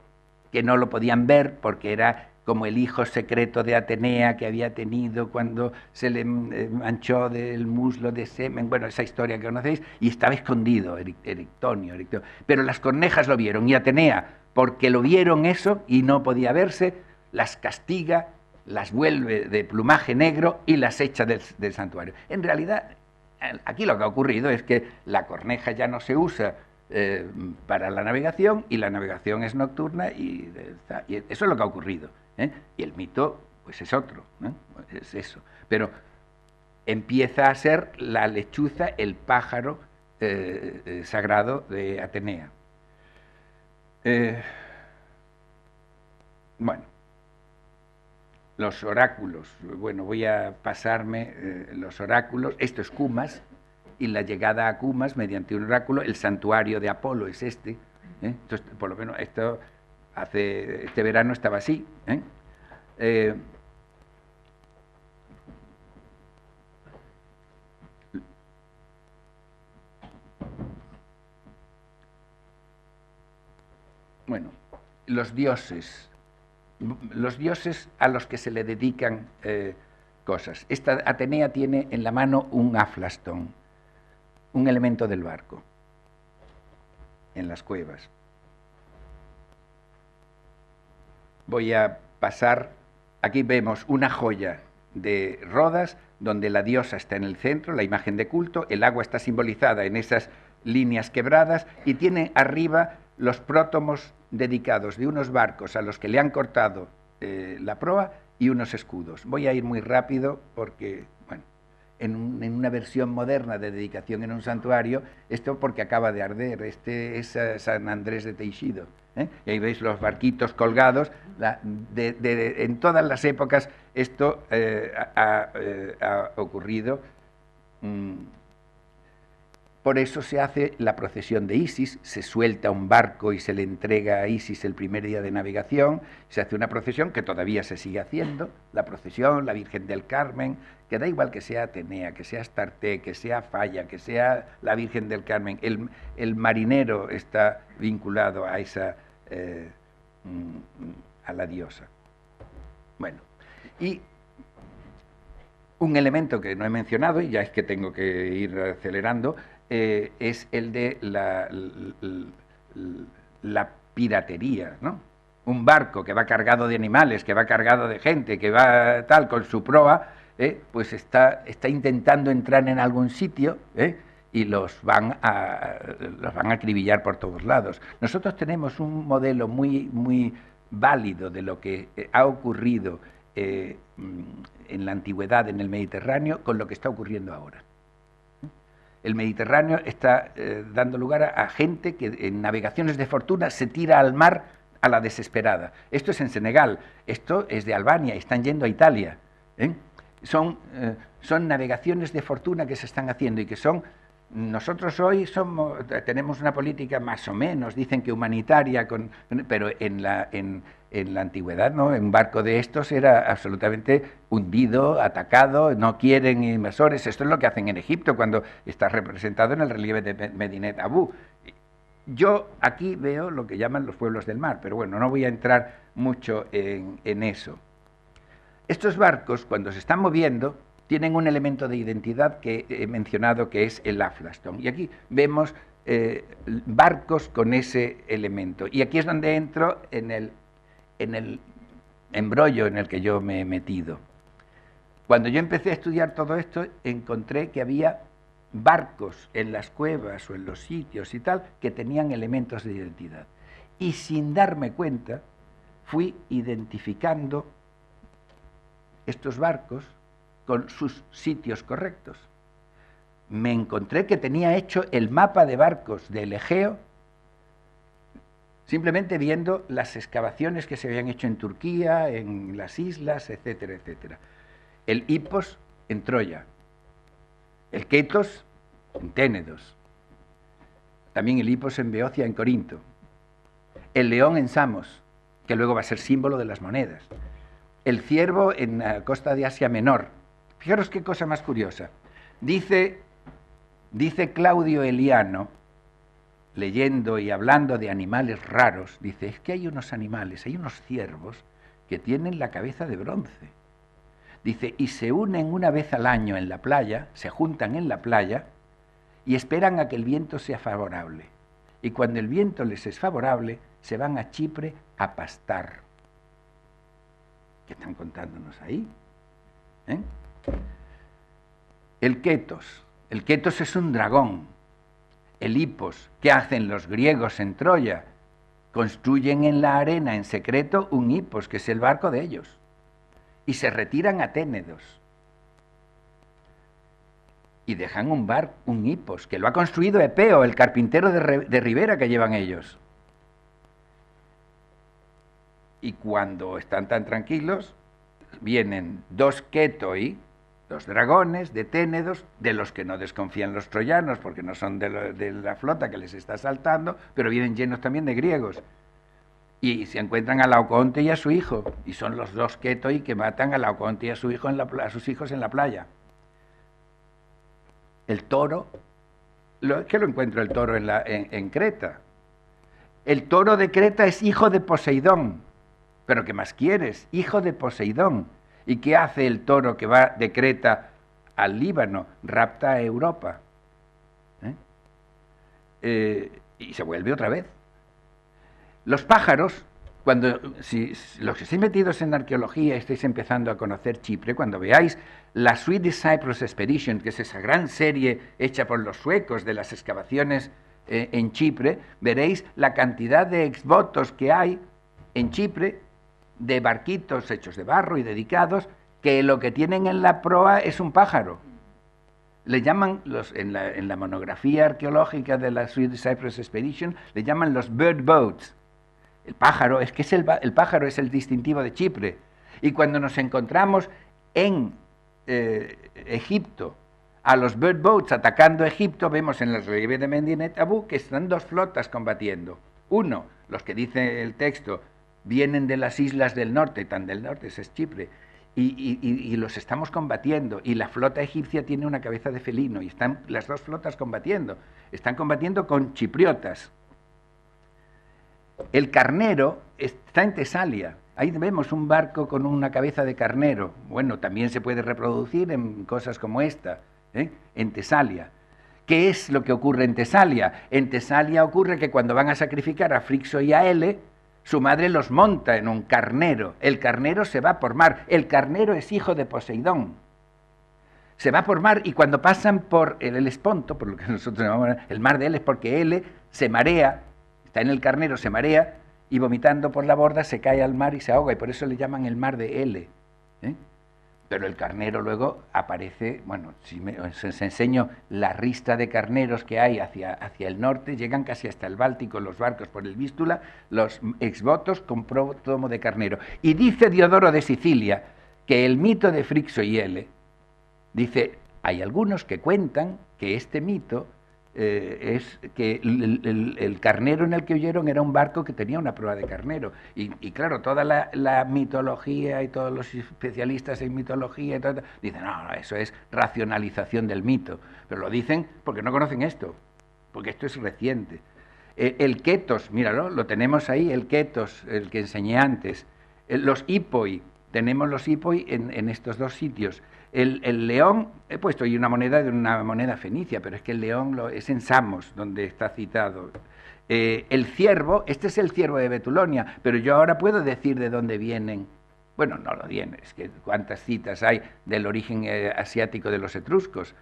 que no lo podían ver porque era como el hijo secreto de Atenea que había tenido cuando se le manchó del muslo de semen, bueno, esa historia que conocéis, y estaba escondido Erectonio. Pero las cornejas lo vieron, y Atenea, porque lo vieron eso y no podía verse, las castiga, las vuelve de plumaje negro y las echa del santuario. En realidad, aquí lo que ha ocurrido es que la corneja ya no se usa para la navegación, y la navegación es nocturna, y eso es lo que ha ocurrido. Y el mito, pues es otro, es eso. Pero empieza a ser la lechuza, el pájaro sagrado de Atenea. Bueno, los oráculos. Bueno, voy a pasarme los oráculos. Esto es Cumas, y la llegada a Cumas mediante un oráculo. El santuario de Apolo es este. Entonces, por lo menos esto este verano estaba así. Bueno, los dioses a los que se le dedican cosas. Esta Atenea tiene en la mano un aflastón, un elemento del barco, en las cuevas. Voy a pasar, aquí vemos una joya de Rodas, donde la diosa está en el centro, la imagen de culto, el agua está simbolizada en esas líneas quebradas, y tiene arriba los prótomos dedicados de unos barcos a los que le han cortado la proa, y unos escudos. Voy a ir muy rápido porque, bueno, en una versión moderna de dedicación en un santuario, esto porque acaba de arder, este es San Andrés de Teixido, y ahí veis los barquitos colgados. En todas las épocas esto ha ocurrido. Por eso se hace la procesión de Isis, se suelta un barco y se le entrega a Isis el primer día de navegación, se hace una procesión que todavía se sigue haciendo, la procesión, la Virgen del Carmen, que da igual que sea Atenea, que sea Astarte, que sea Falla, que sea la Virgen del Carmen, el marinero está vinculado a esa, a la diosa. Bueno, y un elemento que no he mencionado, y ya es que tengo que ir acelerando, es el de la piratería, ¿no? Un barco que va cargado de animales, que va cargado de gente, que va tal con su proa, pues está intentando entrar en algún sitio, y los van a acribillar por todos lados. Nosotros tenemos un modelo muy válido de lo que ha ocurrido en la antigüedad en el Mediterráneo con lo que está ocurriendo ahora. El Mediterráneo está dando lugar a gente que en navegaciones de fortuna se tira al mar a la desesperada. Esto es en Senegal, esto es de Albania, están yendo a Italia. Son navegaciones de fortuna que se están haciendo, y que son... Nosotros hoy tenemos una política más o menos, dicen que humanitaria, pero en la antigüedad, ¿no? Un barco de estos era absolutamente hundido, atacado, no quieren invasores. Esto es lo que hacen en Egipto cuando está representado en el relieve de Medinet Abú. Yo aquí veo lo que llaman los pueblos del mar, pero bueno, no voy a entrar mucho en eso. Estos barcos, cuando se están moviendo, tienen un elemento de identidad que he mencionado, que es el aflastón. Y aquí vemos barcos con ese elemento. Y aquí es donde entro en el embrollo en el que yo me he metido. Cuando yo empecé a estudiar todo esto, encontré que había barcos en las cuevas o en los sitios y tal que tenían elementos de identidad. Y sin darme cuenta, fui identificando estos barcos con sus sitios correctos. Me encontré que tenía hecho el mapa de barcos del Egeo simplemente viendo las excavaciones que se habían hecho en Turquía, en las islas, etcétera, etcétera. El Hipos en Troya, el Ketos en Ténedos, también el Hipos en Beocia, en Corinto, el león en Samos, que luego va a ser símbolo de las monedas. el ciervo en la costa de Asia Menor. Fijaros qué cosa más curiosa. Dice Claudio Eliano, leyendo y hablando de animales raros, dice, es que hay unos animales, hay unos ciervos que tienen la cabeza de bronce. Dice, y se unen una vez al año en la playa, se juntan en la playa y esperan a que el viento sea favorable. Y cuando el viento les es favorable, se van a Chipre a pastar. ¿Qué están contándonos ahí? El Ketos es un dragón. El hipos, ¿qué hacen los griegos en Troya? Construyen en la arena en secreto un hipos, que es el barco de ellos, y se retiran a Ténedos. Y dejan un hipos, que lo ha construido Epeo, el carpintero de Ribera que llevan ellos. Y cuando están tan tranquilos, vienen 2 ketoi, 2 dragones de Ténedos, de los que no desconfían los troyanos, porque no son de la flota que les está asaltando, pero vienen llenos también de griegos. Y se encuentran a Laoconte y a su hijo, y son los 2 ketoi que matan a Laoconte y a, su hijo a sus hijos en la playa. El toro, que lo encuentro el toro en Creta. El toro de Creta es hijo de Poseidón. ¿Pero qué más quieres? Hijo de Poseidón. ¿Y qué hace el toro que va de Creta al Líbano? Rapta a Europa. Y se vuelve otra vez. Los pájaros, si los que estáis metidos en arqueología estáis empezando a conocer Chipre, cuando veáis la Swedish Cyprus Expedition, que es esa gran serie hecha por los suecos de las excavaciones en Chipre, veréis la cantidad de exvotos que hay en Chipre, de barquitos hechos de barro y dedicados, que lo que tienen en la proa es un pájaro. Le llaman, en la monografía arqueológica de la Swedish Cyprus Expedition, le llaman los bird boats. El pájaro, el pájaro es el distintivo de Chipre. Y cuando nos encontramos en Egipto a los bird boats atacando Egipto, vemos en el relieve de Medinet Abu que están 2 flotas combatiendo. Uno, los que dice el texto, vienen de las islas del norte, tan del norte, ese es Chipre, y los estamos combatiendo, y la flota egipcia tiene una cabeza de felino, y están las 2 flotas combatiendo, están combatiendo con chipriotas. El carnero está en Tesalia, ahí vemos un barco con una cabeza de carnero, bueno, también se puede reproducir en cosas como esta, en Tesalia. ¿Qué es lo que ocurre en Tesalia? En Tesalia ocurre que cuando van a sacrificar a Frixo y a Ele, su madre los monta en un carnero. El carnero se va por mar. El carnero es hijo de Poseidón. Se va por mar y cuando pasan por el Helesponto, por lo que nosotros llamamos el mar de Ele, es porque Ele se marea, está en el carnero, se marea y vomitando por la borda se cae al mar y se ahoga y por eso le llaman el mar de Ele. Pero el carnero luego aparece, bueno, si os enseño la ristra de carneros que hay hacia el norte, llegan casi hasta el Báltico los barcos por el Vístula, los exvotos con prótomo de carnero. Y dice Diodoro de Sicilia que el mito de Frixo y Ele, dice, hay algunos que cuentan que este mito es que el carnero en el que huyeron era un barco que tenía una proa de carnero. Y claro, toda la mitología y todos los especialistas en mitología y todo, dicen, no, eso es racionalización del mito. Pero lo dicen porque no conocen esto, porque esto es reciente. El ketos, míralo, lo tenemos ahí, el ketos, el que enseñé antes. Los hipoi, tenemos los hipoi en estos 2 sitios. El león, he puesto ahí una moneda fenicia, pero es que el león es en Samos, donde está citado. El ciervo, este es el ciervo de Betulonia, pero yo ahora puedo decir de dónde vienen. Bueno, no lo viene, es que cuántas citas hay del origen asiático de los etruscos,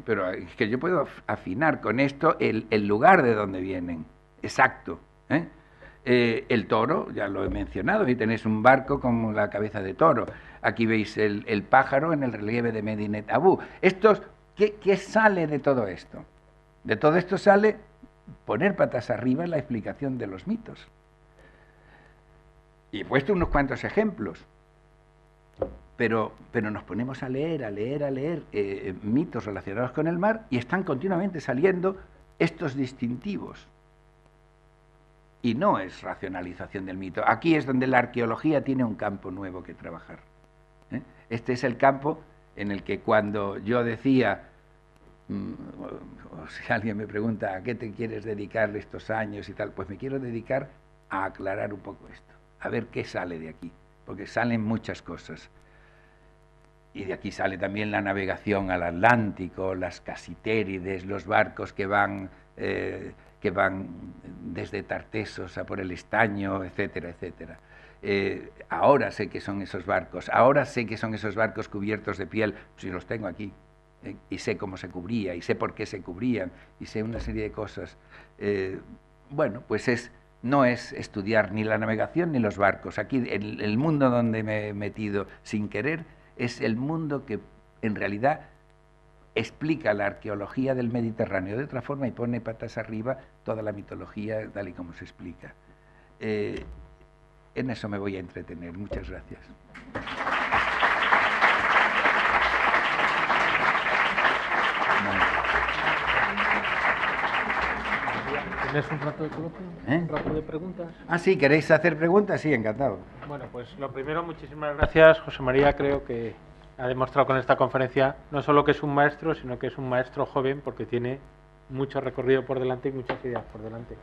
pero es que yo puedo afinar con esto el lugar de donde vienen, exacto. El toro, ya lo he mencionado, ahí tenéis un barco con la cabeza de toro. Aquí veis el pájaro en el relieve de Medinet Abu. ¿Qué sale de todo esto? De todo esto sale poner patas arriba la explicación de los mitos. Y he puesto unos cuantos ejemplos, pero nos ponemos a leer mitos relacionados con el mar y están continuamente saliendo estos distintivos. y no es racionalización del mito. Aquí es donde la arqueología tiene un campo nuevo que trabajar. Este es el campo en el que cuando yo decía, o si alguien me pregunta a qué te quieres dedicar estos años y tal, pues me quiero dedicar a aclarar un poco esto, a ver qué sale de aquí, porque salen muchas cosas. Y de aquí sale también la navegación al Atlántico, las casitérides, los barcos que van desde Tartesos a por el Estaño, etcétera, etcétera. Ahora sé que son esos barcos, ahora sé que son esos barcos cubiertos de piel, si los tengo aquí, y sé cómo se cubría, y sé por qué se cubrían, y sé una serie de cosas. Bueno, pues no es estudiar ni la navegación ni los barcos. Aquí, el mundo donde me he metido sin querer, es el mundo que en realidad explica la arqueología del Mediterráneo de otra forma y pone patas arriba toda la mitología tal y como se explica. En eso me voy a entretener. Muchas gracias. ¿Tienes un rato de coloquio? ¿Un rato de preguntas? Ah, sí, ¿queréis hacer preguntas? Sí, encantado. Bueno, pues lo primero, muchísimas gracias, José María. Creo que ha demostrado con esta conferencia no solo que es un maestro, sino que es un maestro joven porque tiene mucho recorrido por delante y muchas ideas por delante.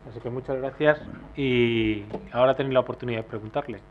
Así que muchas gracias y ahora tenéis la oportunidad de preguntarle.